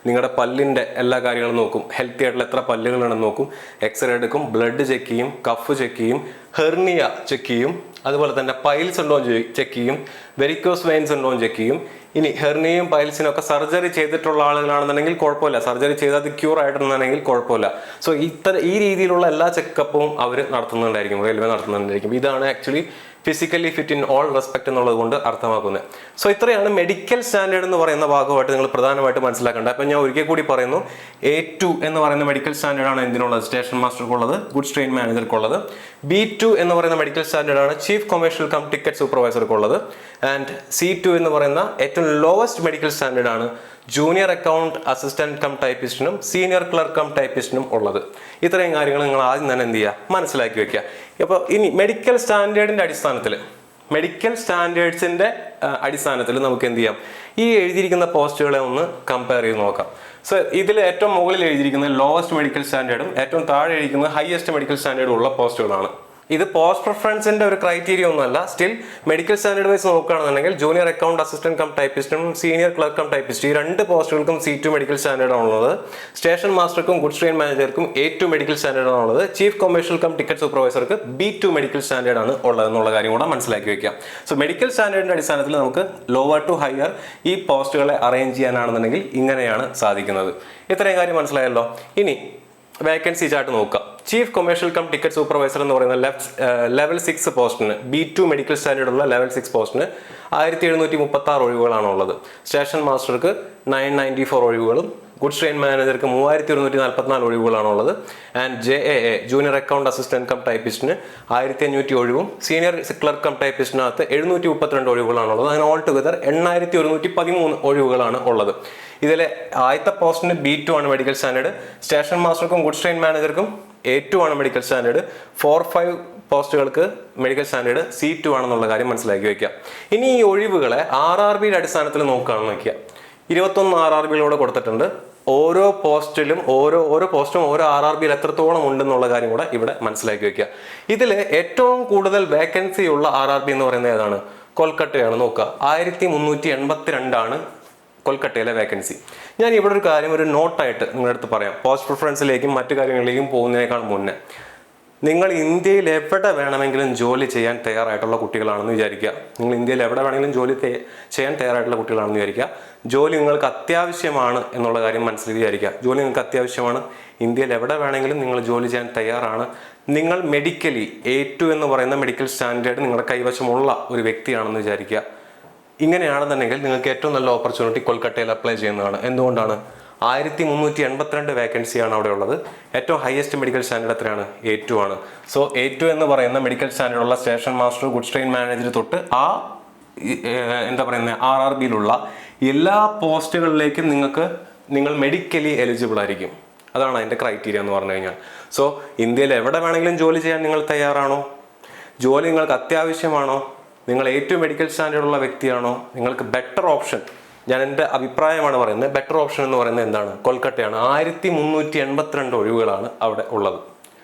നിങ്ങളുടെ പല്ലിൻ്റെ എല്ലാ കാര്യങ്ങളും നോക്കും, ഹെൽത്തി ആയിട്ടുള്ള എത്ര പല്ലുകളുണ്ടെന്ന് നോക്കും, എക്സ്റേ എടുക്കും, ബ്ലഡ് ചെക്ക് ചെയ്യും, കഫ് ചെക്ക് ചെയ്യും, ഹെർണിയ ചെക്ക് ചെയ്യും, അതുപോലെ തന്നെ പൈൽസ് ഉണ്ടോ ചെക്ക് ചെയ്യും, വെരിക്കോസ് വെയിൻസ് ഉണ്ടോ ചെക്ക് ചെയ്യും. ഇനി ഹെർണിയയും പൈൽസിനും ഒക്കെ സർജറി ചെയ്തിട്ടുള്ള ആളുകളാണെന്നുണ്ടെങ്കിൽ കുഴപ്പമില്ല, സർജറി ചെയ്ത് അത് ക്യൂർ ആയിട്ടുണ്ടെങ്കിൽ കുഴപ്പമില്ല. സോ ഈ രീതിയിലുള്ള എല്ലാ ചെക്കപ്പും അവർ നടത്തുന്നുണ്ടായിരിക്കും, റെയിൽവേ നടത്തുന്നുണ്ടായിരിക്കും. ഇതാണ് actually physically fit in all respect എന്നുള്ളത് കൊണ്ട് അർത്ഥമാക്കുന്നത്. സോ ഇത്രയാണ് മെഡിക്കൽ സ്റ്റാൻഡേർഡ് എന്ന് പറയുന്ന ഭാഗമായിട്ട് നിങ്ങൾ പ്രധാനമായിട്ട് മനസ്സിലാക്കേണ്ടത്. അപ്പം ഞാൻ ഒരിക്കൽ കൂടി പറയുന്നു, A2 എന്ന് പറയുന്ന മെഡിക്കൽ സ്റ്റാൻഡേർഡാണ് എന്തിനുള്ളത്? സ്റ്റേഷൻ മാസ്റ്റർക്കുള്ളത്, ഗുഡ്സ് ട്രെയിൻ മാനേജർക്കുള്ളത്. B2 എന്ന് പറയുന്ന മെഡിക്കൽ സ്റ്റാൻഡേർഡാണ് ചീഫ് കൊമേഴ്ഷ്യൽ കം ടിക്കറ്റ് സൂപ്പർവൈസർക്കുള്ളത്. ആൻഡ് C2 എന്ന് പറയുന്ന ഏറ്റവും ലോവസ്റ്റ് മെഡിക്കൽ സ്റ്റാൻഡേർഡാണ് ജൂനിയർ അക്കൗണ്ട് അസിസ്റ്റന്റ് കം ടൈപ്പിസ്റ്റിനും സീനിയർ ക്ലർക്ക് കം ടൈപ്പിസ്റ്റിനും ഉള്ളത്. ഇത്രയും കാര്യങ്ങൾ നിങ്ങൾ ആദ്യം തന്നെ എന്ത് ചെയ്യുക, മനസ്സിലാക്കി വെക്കുക. അപ്പോൾ ഇനി മെഡിക്കൽ സ്റ്റാൻഡേർഡിൻ്റെ അടിസ്ഥാനത്തിൽ, മെഡിക്കൽ സ്റ്റാൻഡേർഡ്സിൻ്റെ അടിസ്ഥാനത്തിൽ നമുക്ക് എന്ത് ചെയ്യാം, ഈ എഴുതിയിരിക്കുന്ന പോസ്റ്റുകളെ ഒന്ന് കമ്പയർ ചെയ്ത് നോക്കാം. സോ ഇതിൽ ഏറ്റവും മുകളിൽ എഴുതിയിരിക്കുന്നത് ലോവസ്റ്റ് മെഡിക്കൽ സ്റ്റാൻഡേർഡും ഏറ്റവും താഴെ എഴുതിയിരിക്കുന്നത് ഹയസ്റ്റ് മെഡിക്കൽ സ്റ്റാൻഡേർഡും ഉള്ള പോസ്റ്റുകളാണ്. ഇത് പോസ്റ്റ് പ്രിഫറൻസിന്റെ ഒരു ക്രൈറ്റീരിയ ഒന്നുമല്ല. സ്റ്റിൽ മെഡിക്കൽ സ്റ്റാൻഡേർഡ് വൈസ് നോക്കുകയാണെന്നുണ്ടെങ്കിൽ ജൂനിയർ അക്കൗണ്ട് അസിസ്റ്റന്റ് കം ടൈപ്പിസ്റ്റും സീനിയർ ക്ലർക്ക് കം ടൈപ്പിസ്റ്റ് ഈ രണ്ട് പോസ്റ്റുകൾക്കും C2 മെഡിക്കൽ സ്റ്റാൻഡേർഡ് ആണുള്ളത്. സ്റ്റേഷൻ മാസ്റ്റർക്കും ഗുഡ്സ് ട്രെയിൻ മാനേജർക്കും A2 മെഡിക്കൽ സ്റ്റാൻഡേർഡ് ആണുള്ളത്. ചീഫ് കൊമേഴ്ഷ്യൽ കം ടിക്കറ്റ് സൂപ്പർവൈസർക്ക് B2 മെഡിക്കൽ സ്റ്റാൻഡേർഡ് ആണ് ഉള്ളത് എന്നുള്ള കാര്യം കൂടെ മനസ്സിലാക്കി വെക്കാം. സോ മെഡിക്കൽ സ്റ്റാൻഡേർഡിന്റെ അടിസ്ഥാനത്തിൽ നമുക്ക് ലോവർ ടു ഹയർ ഈ പോസ്റ്റുകളെ അറേഞ്ച് ചെയ്യാനാണെന്നുണ്ടെങ്കിൽ ഇങ്ങനെയാണ് സാധിക്കുന്നത്. ഇത്രയും കാര്യം മനസ്സിലായല്ലോ. ഇനി വേക്കൻസി ചാർട്ട് നോക്കുക. Chief commercial cum ticket supervisor എന്ന് പറയുന്ന ലെവൽ 6 പോസ്റ്റിന്, B2 മെഡിക്കൽ സ്റ്റാൻഡേർഡ് ഉള്ള ലെവൽ 6 പോസ്റ്റിന് 1736 ഒഴിവുകളാണ് ഉള്ളത്. സ്റ്റേഷൻ മാസ്റ്റർക്ക് 994 ഒഴിവുകളും ഗുഡ്സ് ട്രെയിൻ മാനേജർക്ക് 3144 ഒഴിവുകളാണുള്ളത്. And JAA junior account assistant cum ടൈപ്പിസ്റ്റിന് 1500 ഒഴിവും സീനിയർ ക്ലർക്ക് കം ടൈപ്പിസ്റ്റിനകത്ത് 732 ഒഴിവുകളാണുള്ളത്. അങ്ങനെ ഓൾ ടുഗദർ 8113 ഒഴിവുകളാണ് ഉള്ളത്. ഇതിലെ ആദ്യത്തെ പോസ്റ്റിന് B2 ആണ് മെഡിക്കൽ സ്റ്റാൻഡേർഡ്. സ്റ്റേഷൻ മാസ്റ്റർക്കും ഗുഡ്സ് ട്രെയിൻ മാനേജർക്കും A2 ആണ് മെഡിക്കൽ സ്റ്റാൻഡേർഡ്. 4-5 പോസ്റ്റുകൾക്ക് മെഡിക്കൽ സ്റ്റാൻഡേർഡ് C2 ആണെന്നുള്ള കാര്യം മനസ്സിലാക്കി വയ്ക്കുക. ഇനി ഈ ഒഴിവുകളെ RRBയുടെ അടിസ്ഥാനത്തിൽ നോക്കുകയാണെന്ന് വയ്ക്കുക. 21 RRBയിലൂടെ കൊടുത്തിട്ടുണ്ട്. ഓരോ പോസ്റ്റിലും ഓരോ പോസ്റ്റും ഓരോ RRBയിൽ എത്രത്തോളം ഉണ്ടെന്നുള്ള കാര്യം കൂടെ ഇവിടെ മനസ്സിലാക്കി വയ്ക്കുക. ഇതിൽ ഏറ്റവും കൂടുതൽ വേക്കൻസി ഉള്ള RRB എന്ന് പറയുന്നത് ഏതാണ്? കൊൽക്കട്ടയാണ്. നോക്കുക, 1382 ആണ് കൊൽക്കട്ടയിലെ വേക്കൻസി. ഞാൻ ഇവിടെ ഒരു കാര്യം ഒരു നോട്ടായിട്ട് നിങ്ങളുടെ അടുത്ത് പറയാം. പോസ്റ്റ് പ്രിഫറൻസിലേക്കും മറ്റു കാര്യങ്ങളിലേക്കും പോകുന്നതിനേക്കാൾ മുന്നേ നിങ്ങൾ ഇന്ത്യയിൽ എവിടെ വേണമെങ്കിലും ജോലി ചെയ്യാൻ തയ്യാറായിട്ടുള്ള കുട്ടികളാണെന്ന് വിചാരിക്കുക. നിങ്ങൾ ഇന്ത്യയിൽ എവിടെ വേണമെങ്കിലും ജോലി ചെയ്യാൻ തയ്യാറായിട്ടുള്ള കുട്ടികളാണെന്ന് വിചാരിക്കുക. ജോലി നിങ്ങൾക്ക് അത്യാവശ്യമാണ് എന്നുള്ള കാര്യം മനസ്സിൽ വിചാരിക്കുക. ജോലി നിങ്ങൾക്ക് അത്യാവശ്യമാണ്, ഇന്ത്യയിൽ എവിടെ വേണമെങ്കിലും നിങ്ങൾ ജോലി ചെയ്യാൻ തയ്യാറാണ്. നിങ്ങൾ മെഡിക്കലി A2 എന്ന് പറയുന്ന മെഡിക്കൽ സ്റ്റാൻഡേർഡ് നിങ്ങളുടെ കൈവശമുള്ള ഒരു വ്യക്തിയാണെന്ന് വിചാരിക്കുക. ഇങ്ങനെയാണെന്നുണ്ടെങ്കിൽ നിങ്ങൾക്ക് ഏറ്റവും നല്ല ഓപ്പർച്യൂണിറ്റി കൊൽക്കട്ടയിൽ അപ്ലൈ ചെയ്യുന്നതാണ്. എന്തുകൊണ്ടാണ്? 1382 വേക്കൻസിയാണ് അവിടെ ഉള്ളത്. ഏറ്റവും ഹയസ്റ്റ് മെഡിക്കൽ സ്റ്റാൻഡേർഡ് എത്രയാണ്? A2 ആണ്. സോ A2 എന്ന് പറയുന്ന മെഡിക്കൽ സ്റ്റാൻഡേർഡ് ഉള്ള station master, goods train manager തൊട്ട് എന്താ പറയുന്നത് RRBയിലുള്ള എല്ലാ പോസ്റ്റുകളിലേക്കും നിങ്ങൾ മെഡിക്കലി എലിജിബിൾ ആയിരിക്കും. അതാണ് അതിൻ്റെ ക്രൈറ്റീരിയ എന്ന് പറഞ്ഞു കഴിഞ്ഞാൽ. സോ ഇന്ത്യയിൽ എവിടെ വേണമെങ്കിലും ജോലി ചെയ്യാൻ നിങ്ങൾ തയ്യാറാണോ? ജോലി നിങ്ങൾക്ക് അത്യാവശ്യമാണോ? നിങ്ങൾ A2 മെഡിക്കൽ സ്റ്റാൻഡേർഡ് ഉള്ള വ്യക്തിയാണോ? നിങ്ങൾക്ക് ബെറ്റർ ഓപ്ഷൻ, ഞാൻ എൻ്റെ അഭിപ്രായമാണ് പറയുന്നത്, ബെറ്റർ ഓപ്ഷൻ എന്ന് പറയുന്നത് എന്താണ്? കൊൽക്കട്ടയാണ്. 1382 ഒഴിവുകളാണ് അവിടെ ഉള്ളത്.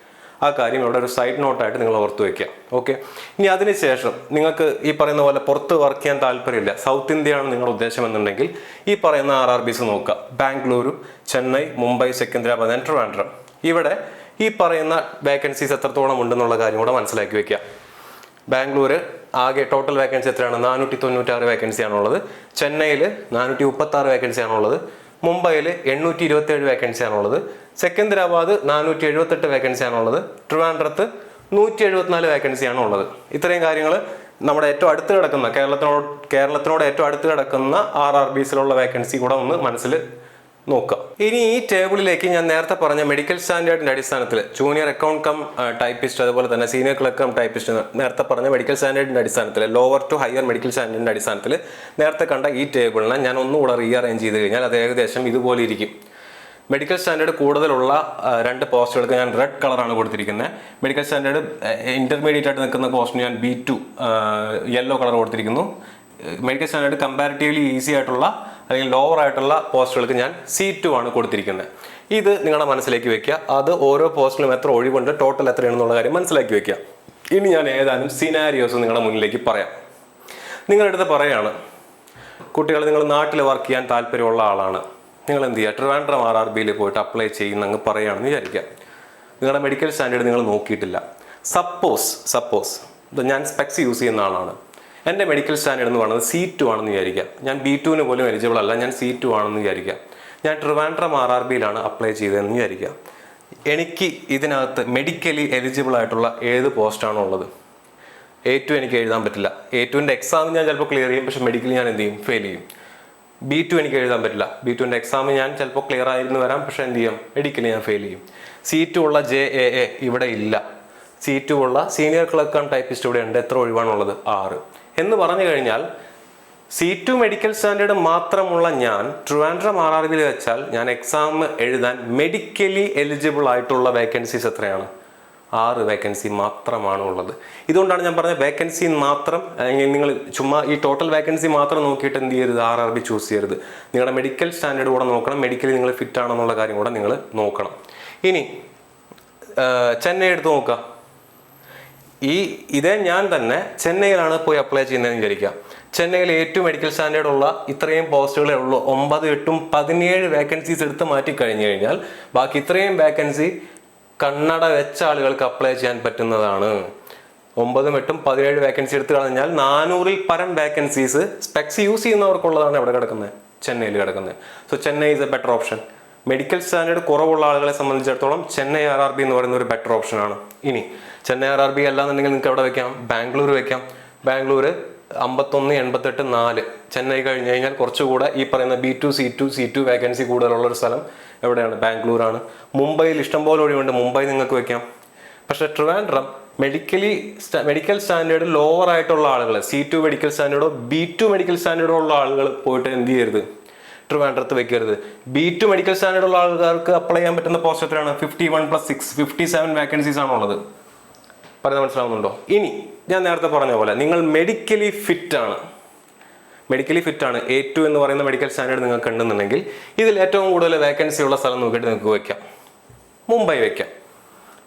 ആ കാര്യം ഇവിടെ ഒരു സൈഡ് നോട്ടായിട്ട് നിങ്ങൾ ഓർത്ത് വയ്ക്കുക. ഓക്കെ. ഇനി അതിനുശേഷം നിങ്ങൾക്ക് ഈ പറയുന്ന പോലെ പുറത്ത് വർക്ക് ചെയ്യാൻ താല്പര്യമില്ല, സൗത്ത് ഇന്ത്യയാണ് നിങ്ങളുടെ ഉദ്ദേശം എന്നുണ്ടെങ്കിൽ ഈ പറയുന്ന RRBs നോക്കുക. ബാംഗ്ലൂരു, ചെന്നൈ, മുംബൈ, സെക്കന്ദരാബാദ്, ട്രിവാൻഡ്രം. ഇവിടെ ഈ പറയുന്ന വേക്കൻസീസ് എത്രത്തോളം ഉണ്ടെന്നുള്ള കാര്യം കൂടെ മനസ്സിലാക്കി വെക്കുക. ബാംഗ്ലൂർ ആകെ ടോട്ടൽ വേക്കൻസി എത്രയാണ്? 496 വേക്കൻസിയാണുള്ളത്. ചെന്നൈയിൽ 436 വേക്കൻസിയാണുള്ളത്. മുംബൈയിൽ 827 വേക്കൻസിയാണുള്ളത്. സെക്കന്ദരാബാദ് 478 വേക്കൻസിയാണുള്ളത്. ട്രിവാൻഡ്രത്ത് 174 വേക്കൻസിയാണ് ഉള്ളത്. ഇത്രയും കാര്യങ്ങൾ നമ്മുടെ ഏറ്റവും അടുത്ത് കിടക്കുന്ന കേരളത്തിനോട് ഏറ്റവും അടുത്ത് കിടക്കുന്ന RRBസിലുള്ള വേക്കൻസി കൂടെ ഒന്ന് മനസ്സിൽ നോക്കുക. ഇനി ഈ ടേബിളിലേക്ക് ഞാൻ നേരത്തെ പറഞ്ഞ മെഡിക്കൽ സ്റ്റാൻഡേർഡിന്റെ അടിസ്ഥാനത്തിൽ ജൂനിയർ അക്കൗണ്ട് കം ടൈപ്പിസ്റ്റ്, അതുപോലെ തന്നെ സീനിയർ ക്ലർക്ക് കം ടൈപ്പിസ്റ്റ്, നേരത്തെ പറഞ്ഞ മെഡിക്കൽ സ്റ്റാൻഡേർഡിന്റെ അടിസ്ഥാനത്തിൽ ലോവർ ടു ഹയർ മെഡിക്കൽ സ്റ്റാൻഡേർഡിന്റെ അടിസ്ഥാനത്തിൽ നേരത്തെ കണ്ട ഈ ടേബിളിനെ ഞാൻ ഒന്നുകൂടെ റീഅറേഞ്ച് ചെയ്ത് കഴിഞ്ഞാൽ അത് ഏകദേശം ഇതുപോലെ ഇരിക്കും. മെഡിക്കൽ സ്റ്റാൻഡേർഡ് കൂടുതലുള്ള 2 പോസ്റ്റുകൾക്ക് ഞാൻ റെഡ് കളറാണ് കൊടുത്തിരിക്കുന്നത്. മെഡിക്കൽ സ്റ്റാൻഡേർഡ് ഇന്റർമീഡിയറ്റ് ആയിട്ട് നിൽക്കുന്ന പോസ്റ്റിന് ഞാൻ B2 യെല്ലോ കളർ കൊടുത്തിരിക്കുന്നു. മെഡിക്കൽ സ്റ്റാൻഡേർഡ് കമ്പാരിറ്റീവ്ലി ഈസി ആയിട്ടുള്ള അല്ലെങ്കിൽ ലോവർ ആയിട്ടുള്ള പോസ്റ്റുകൾക്ക് ഞാൻ C2 ആണ് കൊടുത്തിരിക്കുന്നത്. ഇത് നിങ്ങളുടെ മനസ്സിലേക്ക് വെക്കുക. അത് ഓരോ പോസ്റ്റിലും എത്ര ഒഴിവുണ്ട്, ടോട്ടൽ എത്രയാണെന്നുള്ള കാര്യം മനസ്സിലാക്കി വെക്കുക. ഇനി ഞാൻ ഏതാനും സിനാരിയോസ് നിങ്ങളുടെ മുന്നിലേക്ക് പറയാം. നിങ്ങളുടെ അടുത്ത് പറയാണ്, കുട്ടികൾ നിങ്ങൾ നാട്ടിൽ വർക്ക് ചെയ്യാൻ താല്പര്യമുള്ള ആളാണ്, നിങ്ങൾ എന്ത് ചെയ്യുക, ട്രിവാൻഡ്രം RRBയിൽ പോയിട്ട് അപ്ലൈ ചെയ്യുന്നങ്ങ് പറയുകയാണെന്ന് വിചാരിക്കുക. നിങ്ങളുടെ മെഡിക്കൽ സ്റ്റാൻഡേർഡ് നിങ്ങൾ നോക്കിയിട്ടില്ല. സപ്പോസ് ഞാൻ സ്പെക്സ് യൂസ് ചെയ്യുന്ന ആളാണ്. എൻ്റെ മെഡിക്കൽ സ്റ്റാൻഡേർഡ് എന്ന് പറയുന്നത് C2 ആണെന്ന് വിചാരിക്കുക. ഞാൻ B2 പോലും എലിജിബിൾ അല്ല, ഞാൻ C2 ആണെന്ന് വിചാരിക്കുക. ഞാൻ ട്രിവാൻഡ്രം RRBയിലാണ് അപ്ലൈ ചെയ്തതെന്ന് വിചാരിക്കുക. എനിക്ക് ഇതിനകത്ത് മെഡിക്കലി എലിജിബിൾ ആയിട്ടുള്ള ഏത് പോസ്റ്റാണോ ഉള്ളത്? A2 എനിക്ക് എഴുതാൻ പറ്റില്ല. A2ൻ്റെ എക്സാം ഞാൻ ചിലപ്പോൾ ക്ലിയർ ചെയ്യും, പക്ഷേ മെഡിക്കലി ഞാൻ എന്ത് ചെയ്യും, ഫെയിൽ ചെയ്യും. B2 എനിക്ക് എഴുതാൻ പറ്റില്ല. B2ൻ്റെ എക്സാം ഞാൻ ചിലപ്പോൾ ക്ലിയർ ആയിരുന്നു വരാം, പക്ഷേ എന്ത് ചെയ്യും, മെഡിക്കലി ഞാൻ ഫെയിൽ ചെയ്യും. C2 ഉള്ള JAA ഇവിടെ ഇല്ല. C2 ഉള്ള സീനിയർ ക്ലർക്ക് കം ടൈപ്പിസ്റ്റ് ഇവിടെ ഉണ്ട്. എത്ര ഒഴിവാണുള്ളത്? 6 എന്ന് പറഞ്ഞു കഴിഞ്ഞാൽ C2 മെഡിക്കൽ സ്റ്റാൻഡേർഡ് മാത്രമുള്ള ഞാൻ ട്രിവാൻഡ്രം RRBയിൽ വെച്ചാൽ ഞാൻ എക്സാം എഴുതാൻ മെഡിക്കലി എലിജിബിൾ ആയിട്ടുള്ള വേക്കൻസീസ് എത്രയാണ്? 6 വേക്കൻസി മാത്രമാണ് ഉള്ളത്. ഇതുകൊണ്ടാണ് ഞാൻ പറഞ്ഞത് വേക്കൻസി മാത്രം, നിങ്ങൾ ചുമ്മാ ഈ ടോട്ടൽ വേക്കൻസി മാത്രം നോക്കിയിട്ട് എന്ത് ചെയ്യരുത്, RRB ചൂസ് ചെയ്യരുത്. നിങ്ങളുടെ മെഡിക്കൽ സ്റ്റാൻഡേർഡ് കൂടെ നോക്കണം, മെഡിക്കലി നിങ്ങൾ ഫിറ്റ് ആണെന്നുള്ള കാര്യം കൂടെ നിങ്ങൾ നോക്കണം. ഇനി ചെന്നൈ എടുത്ത് നോക്കുക. ഇതേ ഞാൻ തന്നെ ചെന്നൈയിലാണ് പോയി അപ്ലൈ ചെയ്യുന്നതെന്ന് വിചാരിക്കുക. ചെന്നൈയിൽ ഏറ്റവും മെഡിക്കൽ സ്റ്റാൻഡേർഡ് ഉള്ള ഇത്രയും പോസ്റ്റുകളേ ഉള്ളൂ. 9, 8, 17 വേക്കൻസീസ് എടുത്ത് മാറ്റി കഴിഞ്ഞു കഴിഞ്ഞാൽ ബാക്കി ഇത്രയും വേക്കൻസി കന്നഡ വെച്ച ആളുകൾക്ക് അപ്ലൈ ചെയ്യാൻ പറ്റുന്നതാണ്. 9, 8, 17 വേക്കൻസി എടുത്ത് കഴിഞ്ഞാൽ 400-ൽ പരം വേക്കൻസീസ് സ്പെക്സ് യൂസ് ചെയ്യുന്നവർക്കുള്ളതാണ് എവിടെ കിടക്കുന്നത്, ചെന്നൈയിൽ കിടക്കുന്നത്. So Chennai is A better option. Medical standard കുറവുള്ള ആളുകളെ സംബന്ധിച്ചിടത്തോളം ചെന്നൈ RRB എന്ന് പറയുന്ന ഒരു ബെറ്റർ ഓപ്ഷനാണ്. ഇനി ചെന്നൈ RRB അല്ലാന്നുണ്ടെങ്കിൽ നിങ്ങൾക്ക് എവിടെ വെക്കാം, ബാംഗ്ലൂർ വെക്കാം. ബാംഗ്ലൂർ 51, 88, 4. ചെന്നൈ കഴിഞ്ഞ് കഴിഞ്ഞാൽ കുറച്ചുകൂടെ ഈ പറയുന്ന B2, C2 വേക്കൻസി കൂടുതലുള്ളൊരു സ്ഥലം എവിടെയാണ്? ബാംഗ്ലൂരാണ്. മുംബൈയിൽ ഇഷ്ടംപോലെ ഒഴിവുണ്ട്, മുംബൈ നിങ്ങൾക്ക് വെക്കാം. പക്ഷേ ട്രിവാൻഡ്രം മെഡിക്കൽ സ്റ്റാൻഡേർഡ് ലോവർ ആയിട്ടുള്ള ആളുകൾ, C2 മെഡിക്കൽ സ്റ്റാൻഡേർഡോ B2 മെഡിക്കൽ സ്റ്റാൻഡേർഡോ ഉള്ള ആളുകൾ പോയിട്ട് എന്ത് ചെയ്യരുത്, ട്രിവാൻഡ്രത്ത് വെക്കരുത്. B2 മെഡിക്കൽ സ്റ്റാൻഡേർഡ് ഉള്ള ആൾക്കാർക്ക് അപ്ലൈ ചെയ്യാൻ പറ്റുന്ന പോസ്റ്റ് എത്രയാണ്? 51+6, 57 വേക്കൻസീസ് ആണുള്ളത്. പറയുന്നത് മനസ്സിലാവുന്നുണ്ടോ? ഇനി ഞാൻ നേരത്തെ പറഞ്ഞ പോലെ നിങ്ങൾ മെഡിക്കലി ഫിറ്റ് ആണ്, A2 എന്ന് പറയുന്ന മെഡിക്കൽ സ്റ്റാൻഡേർഡ് നിങ്ങൾക്ക് ഉണ്ടെന്നുണ്ടെങ്കിൽ ഇതിൽ ഏറ്റവും കൂടുതൽ വേക്കൻസി ഉള്ള സ്ഥലം നോക്കിയിട്ട് നിങ്ങൾക്ക് വെക്കാം, മുംബൈ വെക്കാം.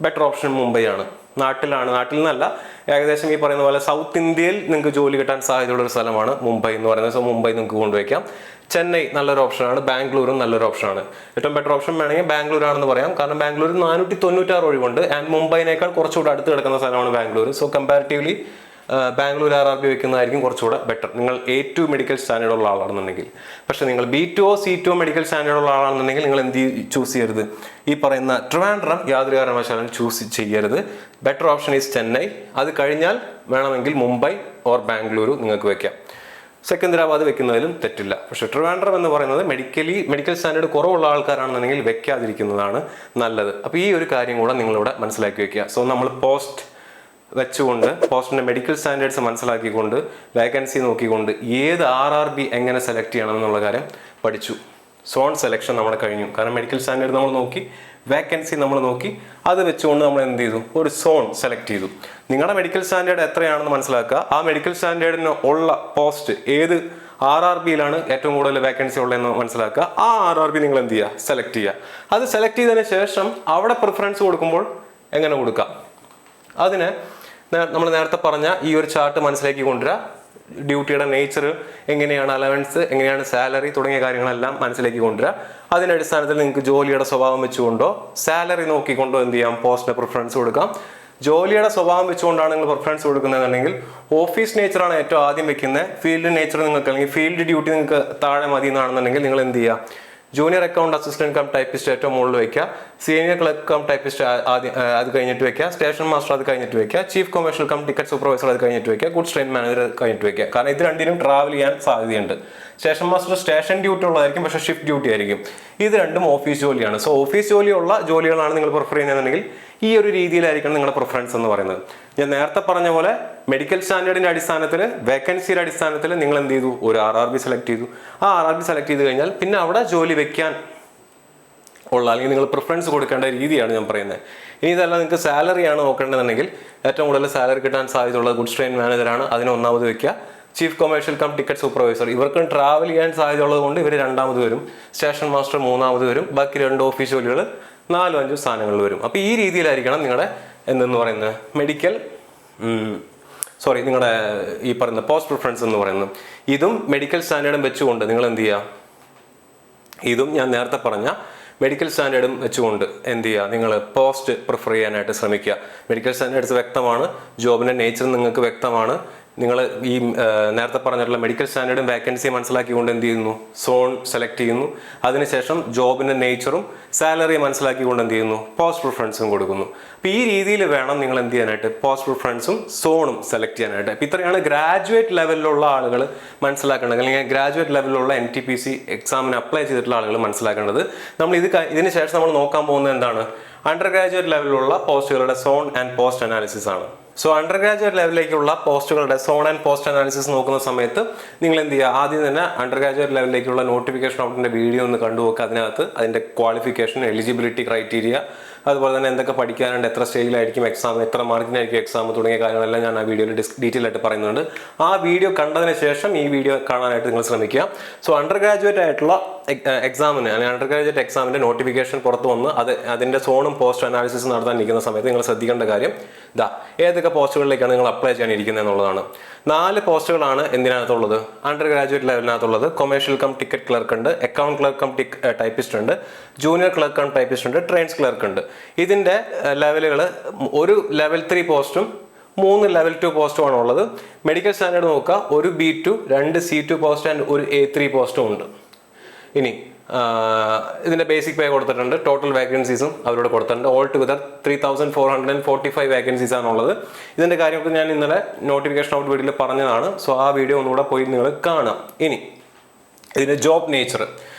ബെറ്റർ ഓപ്ഷൻ മുംബൈ ആണ്. നാട്ടിൽ നിന്നല്ല, ഏകദേശം ഈ പറയുന്ന പോലെ സൗത്ത് ഇന്ത്യയിൽ നിങ്ങൾക്ക് ജോലി കിട്ടാൻ സാധ്യതയുള്ള ഒരു സ്ഥലമാണ് മുംബൈ എന്ന് പറയുന്നത്. സോ മുംബൈ നിങ്ങൾക്ക് കൊണ്ടുവയ്ക്കാം. ചെന്നൈ നല്ലൊരു ഓപ്ഷനാണ്, ബാംഗ്ലൂരും നല്ലൊരു ഓപ്ഷനാണ്. ഏറ്റവും ബെറ്റർ ഓപ്ഷൻ വേണമെങ്കിൽ ബാംഗ്ലൂർ ആണെന്ന് പറയാം. കാരണം ബാംഗ്ലൂരിൽ 496 ഒഴിവുണ്ട്. ആൻഡ് മുംബൈനേക്കാൾ കുറച്ചുകൂടെ അടുത്ത് കിടക്കുന്ന സ്ഥലമാണ് Bangalore. So comparatively Bangalore RRB വെക്കുന്നതായിരിക്കും കുറച്ചുകൂടെ ബെറ്റർ, നിങ്ങൾ A2 മെഡിക്കൽ സ്റ്റാൻഡേർഡ് ഉള്ള ആളാണെന്നുണ്ടെങ്കിൽ. പക്ഷേ നിങ്ങൾ B2 C2 മെഡിക്കൽ സ്റ്റാൻഡേർഡ് ഉള്ള ആളാണെന്നുണ്ടെങ്കിൽ നിങ്ങൾ എന്ത് ചൂസ് ചെയ്യരുത്, ഈ പറയുന്ന ട്രിവാൻഡ്രം യാതൊരു കാരണവശാലും ചൂസ് ചെയ്യരുത്. Better option is Chennai. അത് കഴിഞ്ഞാൽ വേണമെങ്കിൽ മുംബൈ ഓർ ബാംഗ്ലൂർ നിങ്ങൾക്ക് വെക്കാം. സെക്കന്ദരാബാദ് വെക്കുന്നതിലും തെറ്റില്ല. പക്ഷേ ട്രിവാൻഡ്രം എന്ന് പറയുന്നത് മെഡിക്കൽ സ്റ്റാൻഡേർഡ് കുറവുള്ള ആൾക്കാരാണെന്നുണ്ടെങ്കിൽ വെക്കാതിരിക്കുന്നതാണ് നല്ലത്. അപ്പോൾ ഈ ഒരു കാര്യം കൂടെ നിങ്ങളിവിടെ മനസ്സിലാക്കി വെക്കുക. സോ നമ്മൾ പോസ്റ്റ് വെച്ചുകൊണ്ട് പോസ്റ്റിൻ്റെ മെഡിക്കൽ സ്റ്റാൻഡേർഡ്സ് മനസ്സിലാക്കിക്കൊണ്ട് വേക്കൻസി നോക്കിക്കൊണ്ട് ഏത് RRB എങ്ങനെ സെലക്ട് ചെയ്യണം എന്നുള്ള കാര്യം പഠിച്ചു. സോൺ സെലക്ഷൻ നമ്മുടെ കഴിഞ്ഞു. കാരണം മെഡിക്കൽ സ്റ്റാൻഡേർഡ് നമ്മൾ നോക്കി, വേക്കൻസി നമ്മൾ നോക്കി, അത് വെച്ചുകൊണ്ട് നമ്മൾ എന്ത് ചെയ്തു, ഒരു സോൺ സെലക്ട് ചെയ്തു. നിങ്ങളുടെ മെഡിക്കൽ സ്റ്റാൻഡേർഡ് എത്രയാണെന്ന് മനസ്സിലാക്കുക. ആ മെഡിക്കൽ സ്റ്റാൻഡേർഡിന് ഉള്ള പോസ്റ്റ് ഏത് RRBയിലാണ് ഏറ്റവും കൂടുതൽ വേക്കൻസി ഉള്ളതെന്ന് മനസ്സിലാക്കുക. ആ RRB നിങ്ങൾ എന്ത് ചെയ്യുക, സെലക്ട് ചെയ്യുക. അത് സെലക്ട് ചെയ്തതിന് ശേഷം അവിടെ പ്രിഫറൻസ് കൊടുക്കുമ്പോൾ എങ്ങനെ കൊടുക്കാം, അതിന് നമ്മൾ നേരത്തെ പറഞ്ഞ ഈ ഒരു ചാർട്ട് മനസ്സിലാക്കി കൊണ്ടുവരിക. ഡ്യൂട്ടിയുടെ നേച്ചർ എങ്ങനെയാണ്, അലവൻസ് എങ്ങനെയാണ്, സാലറി തുടങ്ങിയ കാര്യങ്ങളെല്ലാം മനസ്സിലാക്കി കൊണ്ടുവരിക. അതിൻ്റെ അടിസ്ഥാനത്തിൽ നിങ്ങൾക്ക് ജോലിയുടെ സ്വഭാവം വെച്ചുകൊണ്ടോ സാലറി നോക്കിക്കൊണ്ടോ എന്ത് ചെയ്യാം, പോസ്റ്റിന് പ്രിഫറൻസ് കൊടുക്കാം. ജോലിയുടെ സ്വഭാവം വെച്ചുകൊണ്ടാണ് നിങ്ങൾ പ്രിഫറൻസ് കൊടുക്കുന്നതെന്നുണ്ടെങ്കിൽ ഓഫീസ് നേച്ചറാണ് ഏറ്റവും ആദ്യം വെക്കുന്നത്. ഫീൽഡ് നേച്ചർ നിങ്ങൾക്ക് അല്ലെങ്കിൽ ഫീൽഡ് ഡ്യൂട്ടി നിങ്ങൾക്ക് താഴെ മതി എന്നാണെന്നുണ്ടെങ്കിൽ നിങ്ങൾ എന്ത് ചെയ്യുക, junior account assistant cum typist ഏറ്റവും മുകളിൽ വയ്ക്കുക, സീനിയർ ക്ലർക്ക് കം ടൈപ്പിസ്റ്റ് അത് കഴിഞ്ഞിട്ട് വയ്ക്കുക, സ്റ്റേഷൻ മാസ്റ്റർ അത് കഴിഞ്ഞിട്ട് വയ്ക്കുക, chief commercial cum ticket supervisor അത് കഴിഞ്ഞിട്ട് വയ്ക്കുക, ഗുഡ്സ് ട്രെയിൻ മാനേജർ കഴിഞ്ഞിട്ട് വയ്ക്കുക. കാരണം ഇത് രണ്ടിനും ട്രാവൽ ചെയ്യാൻ സാധ്യതയുണ്ട്. സ്റ്റേഷൻ മാസ്റ്റർ സ്റ്റേഷൻ ഡ്യൂട്ടി ഉള്ളതായിരിക്കും, പക്ഷേ ഷിഫ്റ്റ് ഡ്യൂട്ടി ആയിരിക്കും. ഇത് രണ്ടും ഓഫീസ് ജോലിയാണ്. സോ ഓഫീസ് ജോലിയുള്ള ജോലികളാണ് നിങ്ങൾ പ്രിഫർ ചെയ്യുന്നതെന്നുണ്ടെങ്കിൽ ഈ ഒരു രീതിയിലായിരിക്കണം നിങ്ങളുടെ പ്രിഫറൻസ് എന്ന് പറയുന്നത്. ഞാൻ നേരത്തെ പറഞ്ഞ പോലെ മെഡിക്കൽ സ്റ്റാൻഡേർഡിന്റെ അടിസ്ഥാനത്തിൽ, വേക്കൻസിയുടെ അടിസ്ഥാനത്തിൽ നിങ്ങൾ എന്ത് ചെയ്തു, ഒരു RRB സെലക്ട് ചെയ്തു. ആ RRB സെലക്ട് ചെയ്ത് കഴിഞ്ഞാൽ പിന്നെ അവിടെ ജോലി വെക്കാൻ ഉള്ള അല്ലെങ്കിൽ നിങ്ങൾ പ്രിഫറൻസ് കൊടുക്കേണ്ട രീതിയാണ് ഞാൻ പറയുന്നത്. ഇനി ഇതല്ല നിങ്ങൾക്ക് സാലറിയാണ് നോക്കേണ്ടതെന്നുണ്ടെങ്കിൽ ഏറ്റവും കൂടുതൽ സാലറി കിട്ടാൻ സാധ്യതയുള്ളത് ഗുഡ്സ് ട്രെയിൻ മാനേജറാണ്, അതിന് ഒന്നാമത് വെക്കുക. Chief commercial cum ticket supervisor ഇവർക്കും ട്രാവൽ ചെയ്യാൻ സാധ്യതയുള്ളത് കൊണ്ട് ഇവർ രണ്ടാമത് വരും. സ്റ്റേഷൻ മാസ്റ്റർ മൂന്നാമത് വരും. ബാക്കി 2 ഓഫീസ് ജോലികൾ 4-5 സ്ഥാനങ്ങളിൽ വരും. അപ്പോൾ ഈ രീതിയിലായിരിക്കണം നിങ്ങളുടെ എന്തെന്ന് പറയുന്നത് നിങ്ങളുടെ ഈ പറയുന്ന പോസ്റ്റ് പ്രിഫറൻസ് എന്ന് പറയുന്നത്. ഇതും മെഡിക്കൽ സ്റ്റാൻഡേർഡും വെച്ചുകൊണ്ട് നിങ്ങൾ എന്ത് ചെയ്യുക, ഇതും ഞാൻ നേരത്തെ പറഞ്ഞ മെഡിക്കൽ സ്റ്റാൻഡേർഡും വെച്ചുകൊണ്ട് എന്ത് ചെയ്യുക, നിങ്ങൾ പോസ്റ്റ് പ്രിഫർ ചെയ്യാനായിട്ട് ശ്രമിക്കുക. മെഡിക്കൽ സ്റ്റാൻഡേർഡ്സ് വ്യക്തമാണ്, ജോബിൻ്റെ നേച്ചർ നിങ്ങൾക്ക് വ്യക്തമാണ്. നിങ്ങൾ ഈ നേരത്തെ പറഞ്ഞിട്ടുള്ള മെഡിക്കൽ സ്റ്റാൻഡേർഡും വാക്കൻസി മനസ്സിലാക്കിക്കൊണ്ട് എന്ത് ചെയ്യുന്നു, സോൺ സെലക്ട് ചെയ്യുന്നു. അതിനുശേഷം ജോബിൻ്റെ നേച്ചറും സാലറി മനസ്സിലാക്കിക്കൊണ്ട് എന്ത് ചെയ്യുന്നു, പോസ്റ്റ് പ്രിഫറൻസും കൊടുക്കുന്നു. അപ്പോൾ ഈ രീതിയിൽ വേണം നിങ്ങൾ എന്ത് ചെയ്യാനായിട്ട്, പോസ്റ്റ് പ്രിഫറൻസും സോണും സെലക്ട് ചെയ്യാനായിട്ട്. അപ്പോൾ ഇത്രയാണ് ഗ്രാജുവേറ്റ് ലെവലിലുള്ള ആളുകൾ മനസ്സിലാക്കേണ്ടത്, അല്ലെങ്കിൽ ഗ്രാജുവേറ്റ് ലെവലിലുള്ള NTPC എക്സാമിന് അപ്ലൈ ചെയ്തിട്ടുള്ള ആളുകൾ മനസ്സിലാക്കേണ്ടത്. നമ്മൾ ഇതിന് ശേഷം നമ്മൾ നോക്കാൻ പോകുന്നത് എന്താണ്, അണ്ടർ ഗ്രാജുവേറ്റ് ലെവലിലുള്ള പോസ്റ്റുകളുടെ സോൺ ആൻഡ് പോസ്റ്റ് അനാലിസിസ് ആണ്. സോ അണ്ടർ ഗ്രാജുവേറ്റ് ലെവലിലേക്കുള്ള പോസ്റ്റുകളുടെ സോൺ ആൻഡ് പോസ്റ്റ് അനാലിസിസ് നോക്കുന്ന സമയത്ത് നിങ്ങൾ എന്ത് ചെയ്യുക, ആദ്യം തന്നെ അണ്ടർ ഗ്രാജുവേറ്റ് ലെവലിലേക്കുള്ള നോട്ടിഫിക്കേഷൻ ഔട്ടിൻ്റെ വീഡിയോ ഒന്ന് കണ്ടുപോക്കുക. അതിനകത്ത് അതിൻ്റെ ക്വാളിഫിക്കേഷൻ, എലിജിബിലിറ്റി ക്രൈറ്റീരിയ, അതുപോലെ തന്നെ എന്തൊക്കെ പഠിക്കാനുണ്ട്, എത്ര സ്റ്റേജിലായിരിക്കും എക്സാം, എത്ര മാർക്കിനായിരിക്കും എക്സാം തുടങ്ങിയ കാര്യങ്ങളെല്ലാം ഞാൻ ആ വീഡിയോയിൽ ഡീറ്റെയിൽ ആയിട്ട് പറയുന്നുണ്ട്. ആ വീഡിയോ കണ്ടതിന് ശേഷം ഈ വീഡിയോ കാണാനായിട്ട് നിങ്ങൾ ശ്രമിക്കുക. സോ അണ്ടർ ഗ്രാജുവേറ്റ് ആയിട്ടുള്ള എക്സാമിന് അല്ലെങ്കിൽ അണ്ടർ ഗ്രാജുവേറ്റ് എക്സാമിൻ്റെ നോട്ടിഫിക്കേഷൻ പുറത്ത് വന്ന് അതിൻ്റെ സോണും പോസ്റ്റ് അനാലിസിസ് നടത്താൻ ഇരിക്കുന്ന സമയത്ത് നിങ്ങൾ ശ്രദ്ധിക്കേണ്ട കാര്യം ഏതൊക്കെ പോസ്റ്റുകളിലേക്കാണ് നിങ്ങൾ അപ്ലൈ ചെയ്യാനിരിക്കുന്നത് എന്നുള്ളതാണ്. 4 പോസ്റ്റുകളാണ് എന്തിനകത്തുള്ളത്, അണ്ടർ ഗ്രാജുവേറ്റ് ലെവലിനകത്തുള്ളത്. കൊമേഴ്ഷ്യൽ കം ടിക്കറ്റ് ക്ലർക്ക് ഉണ്ട്, അക്കൗണ്ട് ക്ലർക്ക് കം ടൈപ്പിസ്റ്റ് ഉണ്ട്, ജൂനിയർ ക്ലർക്ക് കം ടൈപ്പിസ്റ്റ് ഉണ്ട്, ട്രെയിൻസ് ക്ലർക്ക് ഉണ്ട്. ഇതിൻ്റെ ലെവലുകൾ ഒരു ലെവൽ 3 പോസ്റ്റും 3 ലെവൽ 2 പോസ്റ്റുമാണ് ഉള്ളത്. മെഡിക്കൽ സ്റ്റാൻഡേർഡ് നോക്കുക, ഒരു B2, 2 C2 പോസ്റ്റ് ആൻഡ് ഒരു A3 പോസ്റ്റും ഉണ്ട്. ഇനി ഇതിൻ്റെ ബേസിക് പേ കൊടുത്തിട്ടുണ്ട്, ടോട്ടൽ വേക്കൻസീസും അവരോട് കൊടുത്തിട്ടുണ്ട്. ഓൾ ടുഗദർ 3445 വേക്കൻസീസ് ആണുള്ളത്. ഇതിൻ്റെ കാര്യമൊക്കെ ഞാൻ ഇന്നലെ നോട്ടിഫിക്കേഷൻ ഔട്ട് വീഡിയോയിൽ പറഞ്ഞതാണ്. സോ ആ വീഡിയോ ഒന്നുകൂടെ പോയി നിങ്ങൾ കാണാം. ഇനി ഇതിൻ്റെ job nature,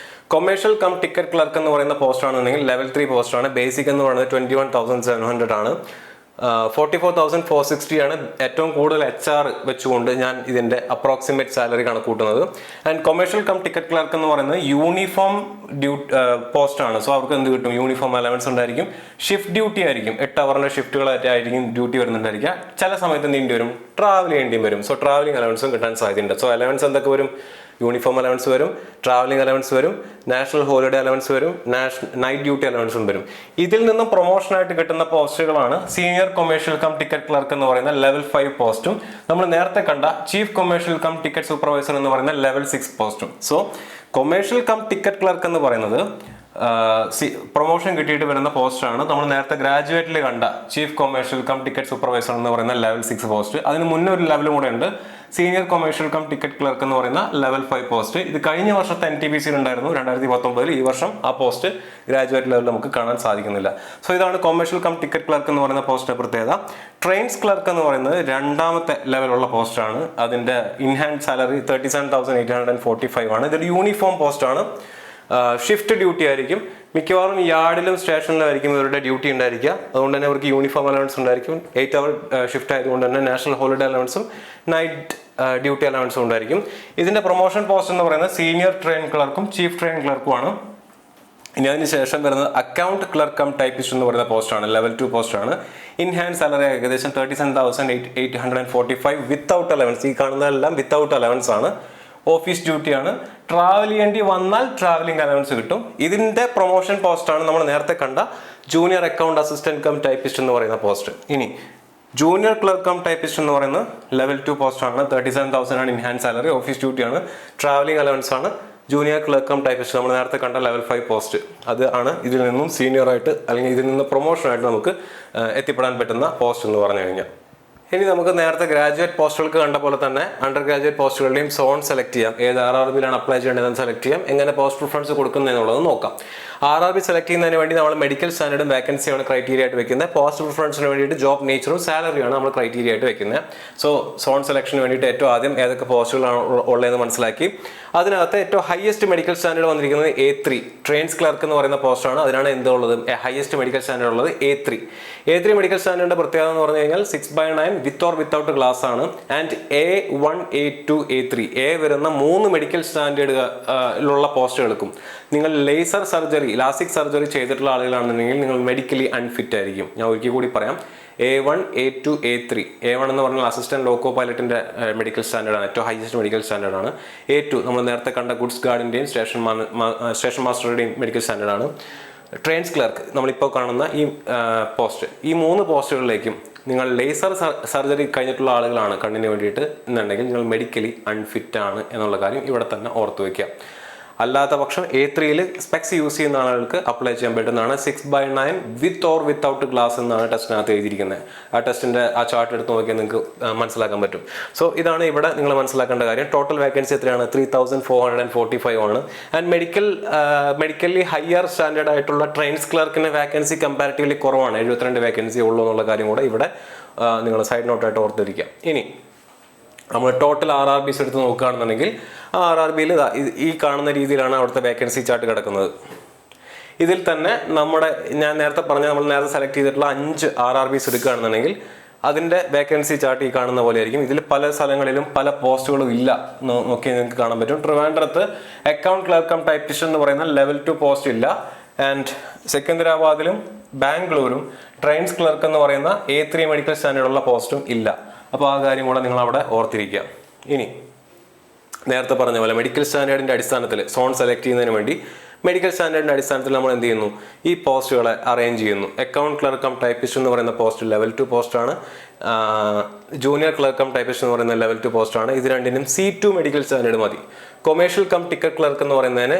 commercial cum ticket clerk എന്ന് പറയുന്ന പോസ്റ്റ് ആണെന്നുണ്ടെങ്കിൽ ലെവൽ 3 പോസ്റ്റാണ്. ബേസിക് എന്ന് പറയുന്നത് 21,700 ആണ്. 44,460 ആണ് ഏറ്റവും കൂടുതൽ HR വെച്ചുകൊണ്ട് ഞാൻ ഇതിൻ്റെ അപ്രോക്സിമേറ്റ് സാലറി കണക്കൂട്ടുന്നത്. And commercial cum ticket clerk എന്ന് പറയുന്നത് യൂണിഫോം പോസ്റ്റാണ്. സോ അവർക്ക് എന്ത് കിട്ടും, യൂണിഫോം അലവൻസ് ഉണ്ടായിരിക്കും, ഷിഫ്റ്റ് ഡ്യൂട്ടി ആയിരിക്കും, 8 അവറിൻ്റെ ഷിഫ്റ്റുകളായിട്ടായിരിക്കും ഡ്യൂട്ടി വരുന്നുണ്ടായിരിക്കുക. ചില സമയത്ത് എന്ത് ചെയ്യേണ്ടി വരും, ട്രാവൽ ചെയ്യേണ്ടിയും വരും. സോ ട്രാവലിംഗ് അലവൻസും കിട്ടാൻ സാധ്യതയുണ്ട്. സോ അലവൻസ് എന്തൊക്കെ വരും, യൂണിഫോം അലവൻസ് വരും, ട്രാവലിംഗ് അലവൻസ് വരും, നാഷണൽ ഹോളിഡേ അലവൻസ് വരും, നൈറ്റ് ഡ്യൂട്ടി അലവൻസും വരും. ഇതിൽ നിന്നും പ്രൊമോഷനായിട്ട് കിട്ടുന്ന പോസ്റ്റുകളാണ് senior commercial cum ticket clerk എന്ന് പറയുന്ന ലെവൽ 5 പോസ്റ്റും നമ്മൾ നേരത്തെ കണ്ട chief commercial cum ticket supervisor എന്ന് പറയുന്ന ലെവൽ 6 പോസ്റ്റും. So commercial cum ticket clerk എന്ന് പറയുന്നത് പ്രൊമോഷൻ കിട്ടിയിട്ട് വരുന്ന പോസ്റ്റാണ്. നമ്മൾ നേരത്തെ ഗ്രാജുവേറ്റിൽ കണ്ട chief commercial cum ticket supervisor എന്ന് പറയുന്ന ലെവൽ 6 പോസ്റ്റ്. അതിന് മുന്നേ ഒരു ലെവലും കൂടെ ഉണ്ട്, senior commercial cum ticket clerk എന്ന് പറയുന്ന ലെവൽ 5 പോസ്റ്റ്. ഇത് കഴിഞ്ഞ വർഷത്തെ NTPC ഉണ്ടായിരുന്നു 2019. ഈ വർഷം ആ പോസ്റ്റ് ഗ്രാജുവേറ്റ് ലെവലിൽ നമുക്ക് കാണാൻ സാധിക്കുന്നില്ല. സോ ഇതാണ് കൊമേഴ്ഷ്യൽ കം ടിക്കറ്റ് ക്ലർക്ക് എന്ന് പറയുന്ന പോസ്റ്റിന്റെ പ്രത്യേകത. ട്രെയിൻസ് ക്ലർക്ക് എന്ന് പറയുന്നത് 2ാമത്തെ ലെവലുള്ള പോസ്റ്റാണ്. അതിന്റെ ഇൻഹാൻഡ് സാലറി 37,845 ആണ്. ഇതൊരു യൂണിഫോം പോസ്റ്റാണ്. ഷിഫ്റ്റ് ഡ്യൂട്ടി ആയിരിക്കും, മിക്കവാറും യാർഡിലും സ്റ്റേഷനിലും ആയിരിക്കും ഇവരുടെ ഡ്യൂട്ടി ഉണ്ടായിരിക്കുക. അതുകൊണ്ട് തന്നെ അവർക്ക് യൂണിഫോം അലവൻസ് ഉണ്ടായിരിക്കും. 8 അവർ ഷിഫ്റ്റ് ആയതുകൊണ്ട് തന്നെ നാഷണൽ ഹോളിഡേ അലവൻസും നൈറ്റ് ഡ്യൂട്ടി അലവൻസും ഉണ്ടായിരിക്കും. ഇതിന്റെ പ്രൊമോഷൻ പോസ്റ്റ് എന്ന് പറയുന്നത് സീനിയർ ട്രെയിൻ ക്ലർക്കും ചീഫ് ട്രെയിൻ ക്ലർക്കുമാണ്. ഇനി അതിന് ശേഷം വരുന്നത് അക്കൗണ്ട് ക്ലർക്ക് കം ടൈപ്പിസ്റ്റ് എന്ന് പറയുന്ന പോസ്റ്റാണ്, ലെവൽ 2 പോസ്റ്റാണ്. ഇൻഹാൻഡ് സാലറി ഏകദേശം 37,845 വിത്തൗട്ട് അലവൻസ്. ഈ കാണുന്നതെല്ലാം വിത്തൗട്ട് അലവൻസ് ആണ്. ഓഫീസ് ഡ്യൂട്ടിയാണ്. ട്രാവൽ ചെയ്യേണ്ടി വന്നാൽ ട്രാവലിംഗ് അലവൻസ് കിട്ടും. ഇതിന്റെ പ്രൊമോഷൻ പോസ്റ്റാണ് നമ്മൾ നേരത്തെ കണ്ട junior account assistant cum typist എന്ന് പറയുന്ന പോസ്റ്റ്. ഇനി ജൂനിയർ ക്ലർക്ക് കം ടൈപ്പിസ്റ്റ് എന്ന് പറയുന്ന ലെവൽ 2 പോസ്റ്റാണ്. 37,000 ആണ് ഇൻഹാൻഡ് സാലറി. ഓഫീസ് ഡ്യൂട്ടിയാണ്, ട്രാവലിംഗ് അലവൻസ് ആണ്. ജൂനിയർ ക്ലർക്ക് കം ടൈപ്പിസ്റ്റ് നമ്മൾ നേരത്തെ കണ്ട ലെവൽ 5 പോസ്റ്റ്. അത് ആണ് ഇതിൽ നിന്നും സീനിയർ ആയിട്ട് അല്ലെങ്കിൽ ഇതിൽ നിന്ന് പ്രൊമോഷനായിട്ട് നമുക്ക് എത്തിപ്പെടാൻ പറ്റുന്ന പോസ്റ്റ് എന്ന് പറഞ്ഞു കഴിഞ്ഞാൽ. ഇനി നമുക്ക് നേരത്തെ ഗ്രാജുവേറ്റ് പോസ്റ്റുകൾക്ക് കണ്ട പോലെ തന്നെ അണ്ടർ ഗ്രാജുവേറ്റ് പോസ്റ്റുകളുടെയും സോൺ സെലക്ട് ചെയ്യാം. ഏത് RRBയിലാണ് അപ്ലൈ ചെയ്യേണ്ടതെന്ന് സെലക്ട് ചെയ്യാം. എങ്ങനെ പോസ്റ്റ് പ്രിഫറൻസ് കൊടുക്കുന്നതെന്നുള്ളത് നോക്കാം. RRB സെലക്ട് ചെയ്യുന്നതിന് വേണ്ടി നമ്മൾ മെഡിക്കൽ സ്റ്റാൻഡേർഡും വാക്കൻസിയാണ് ക്രൈറ്റീരിയ ആയിട്ട് വെക്കുന്നത്. പോസ്റ്റ് പ്രിഫറൻസിന് വേണ്ടിയിട്ട് ജോബ് നേച്ചറും സാലറിയാണ് നമ്മൾ ക്രൈറ്റീരിയ ആയിട്ട് വെക്കുന്നത്. സോ സോൺ സെലക്ഷന് വേണ്ടിയിട്ട് ഏറ്റവും ആദ്യം ഏതൊക്കെ പോസ്റ്റുകളാണ് ഉള്ളതെന്ന് മനസ്സിലാക്കി. അതിനകത്ത് ഏറ്റവും ഹയസ്റ്റ് മെഡിക്കൽ സ്റ്റാൻഡേർഡ് വന്നിരിക്കുന്നത് A3 ട്രെയിൻസ് ക്ലർക്ക് എന്ന് പറയുന്ന പോസ്റ്റാണ്. അതിനാണ് എന്തുള്ളത്, ഹയസ്റ്റ് മെഡിക്കൽ സ്റ്റാൻഡേർഡ് ഉള്ളത് A3 മെഡിക്കൽ സ്റ്റാൻഡേർഡിന്റെ പ്രത്യേകത എന്ന് പറഞ്ഞു കഴിഞ്ഞാൽ 6/9 വിത്ത് ഓർ വിത്തൗട്ട് ഗ്ലാസ് ആണ്. ആൻഡ് A1, A2, A3 വരുന്ന 3 മെഡിക്കൽ സ്റ്റാൻഡേർഡിലുള്ള പോസ്റ്റുകൾക്കും നിങ്ങൾ ലേസർ സർജറി, ലാസിക് സർജറി ചെയ്തിട്ടുള്ള ആളുകളാണെന്നുണ്ടെങ്കിൽ നിങ്ങൾ മെഡിക്കലി അൺഫിറ്റ് ആയിരിക്കും. ഞാൻ ഒരിക്കൽ കൂടി പറയാം, A1, A2, A3. A1 എന്ന് പറഞ്ഞാൽ അസിസ്റ്റന്റ് ലോക്കോ പൈലറ്റിന്റെ മെഡിക്കൽ സ്റ്റാൻഡേർഡാണ്, ഏറ്റവും ഹയസ്റ്റ് മെഡിക്കൽ സ്റ്റാൻഡേർഡാണ്. A2 നമ്മൾ നേരത്തെ കണ്ട ഗുഡ്സ് ഗാർഡിന്റെയും സ്റ്റേഷൻ മാസ്റ്ററുടെയും മെഡിക്കൽ സ്റ്റാൻഡേർഡാണ്. ട്രെയിൻസ് ക്ലർക്ക് നമ്മളിപ്പോൾ കാണുന്ന ഈ പോസ്റ്റ്, ഈ 3 പോസ്റ്റുകളിലേക്കും നിങ്ങൾ ലേസർ സർജറി കഴിഞ്ഞിട്ടുള്ള ആളുകളാണ് കണ്ണിന് വേണ്ടിയിട്ട് എന്നുണ്ടെങ്കിൽ നിങ്ങൾ മെഡിക്കലി അൺഫിറ്റ് ആണ് എന്നുള്ള കാര്യം ഇവിടെ തന്നെ ഓർത്ത് വയ്ക്കുക. അല്ലാത്ത പക്ഷം A3 സ്പെക്സ് യൂസ് ചെയ്യുന്ന ആളുകൾക്ക് അപ്ലൈ ചെയ്യാൻ പറ്റുന്നതാണ്. 6/9 വിത്ത് ഓർ വിത്തൗട്ട് ഗ്ലാസ് എന്നാണ് ടെസ്റ്റിനകത്ത് എഴുതിയിരിക്കുന്നത്. ആ ടെസ്റ്റിന്റെ ആ ചാർട്ട് എടുത്ത് നോക്കിയാൽ നിങ്ങൾക്ക് മനസ്സിലാക്കാൻ പറ്റും. സോ ഇതാണ് ഇവിടെ നിങ്ങൾ മനസ്സിലാക്കേണ്ട കാര്യം. ടോട്ടൽ വേക്കൻസി എത്രയാണ്? 3445 ആണ്. ആൻഡ് മെഡിക്കലി ഹയർ സ്റ്റാൻഡേർഡ് ആയിട്ടുള്ള ട്രെയിൻസ് ക്ലർക്കിന് വേക്കൻസി കമ്പാരിറ്റീവ്ലി കുറവാണ്. 72 വേക്കൻസി ഉള്ളൂ എന്നുള്ള കാര്യം കൂടെ ഇവിടെ നിങ്ങൾ സൈഡ് നോട്ടായിട്ട് ഓർത്തിരിക്കുക. ഇനി നമ്മൾ ടോട്ടൽ RRBs എടുത്ത് നോക്കുകയാണെന്നുണ്ടെങ്കിൽ ആ RRBയിൽ ഈ കാണുന്ന രീതിയിലാണ് അവിടുത്തെ വേക്കൻസി ചാർട്ട് കിടക്കുന്നത്. ഇതിൽ തന്നെ ഞാൻ നേരത്തെ നമ്മൾ നേരത്തെ സെലക്ട് ചെയ്തിട്ടുള്ള 5 RRBs എടുക്കുകയാണെന്നുണ്ടെങ്കിൽ അതിൻ്റെ വേക്കൻസി ചാർട്ട് ഈ കാണുന്ന പോലെ ആയിരിക്കും. ഇതിൽ പല സ്ഥലങ്ങളിലും പല പോസ്റ്റുകളും ഇല്ല നോക്കി നിങ്ങൾക്ക് കാണാൻ പറ്റും. ട്രിവാൻഡ്രത്ത് അക്കൗണ്ട് ക്ലർക്ക് കം ടൈപ്പിസ്റ്റ് എന്ന് പറയുന്ന ലെവൽ 2 പോസ്റ്റ് ഇല്ല. ആൻഡ് സെക്കന്ദരാബാദിലും ബാംഗ്ലൂരും ട്രെയിൻസ് ക്ലർക്ക് എന്ന് പറയുന്ന A3 മെഡിക്കൽ സ്റ്റാൻഡേർഡുള്ള പോസ്റ്റും ഇല്ല. അപ്പോൾ ആ കാര്യം കൂടെ നിങ്ങൾ അവിടെ ഓർത്തിരിക്കുക. ഇനി നേരത്തെ പറഞ്ഞ പോലെ മെഡിക്കൽ സ്റ്റാൻഡേർഡിൻ്റെ അടിസ്ഥാനത്തിൽ സോൺ സെലക്ട് ചെയ്യുന്നതിന് വേണ്ടി മെഡിക്കൽ സ്റ്റാൻഡേർഡിൻ്റെ അടിസ്ഥാനത്തിൽ നമ്മൾ എന്ത് ചെയ്യുന്നു? ഈ പോസ്റ്റുകളെ അറേഞ്ച് ചെയ്യുന്നു. അക്കൗണ്ട് ക്ലർക്ക് കം ടൈപ്പിസ്റ്റ് എന്ന് പറയുന്ന പോസ്റ്റ് ലെവൽ 2 പോസ്റ്റാണ്. ജൂനിയർ ക്ലർക്ക് കം ടൈപ്പിസ്റ്റ് എന്ന് പറയുന്ന ലെവൽ 2 പോസ്റ്റാണ്. ഇത് രണ്ടിനും C2 മെഡിക്കൽ സ്റ്റാൻഡേർഡ് മതി. കൊമേഴ്ഷ്യൽ കം ടിക്കറ്റ് ക്ലർക്ക് എന്ന് പറയുന്നതിന്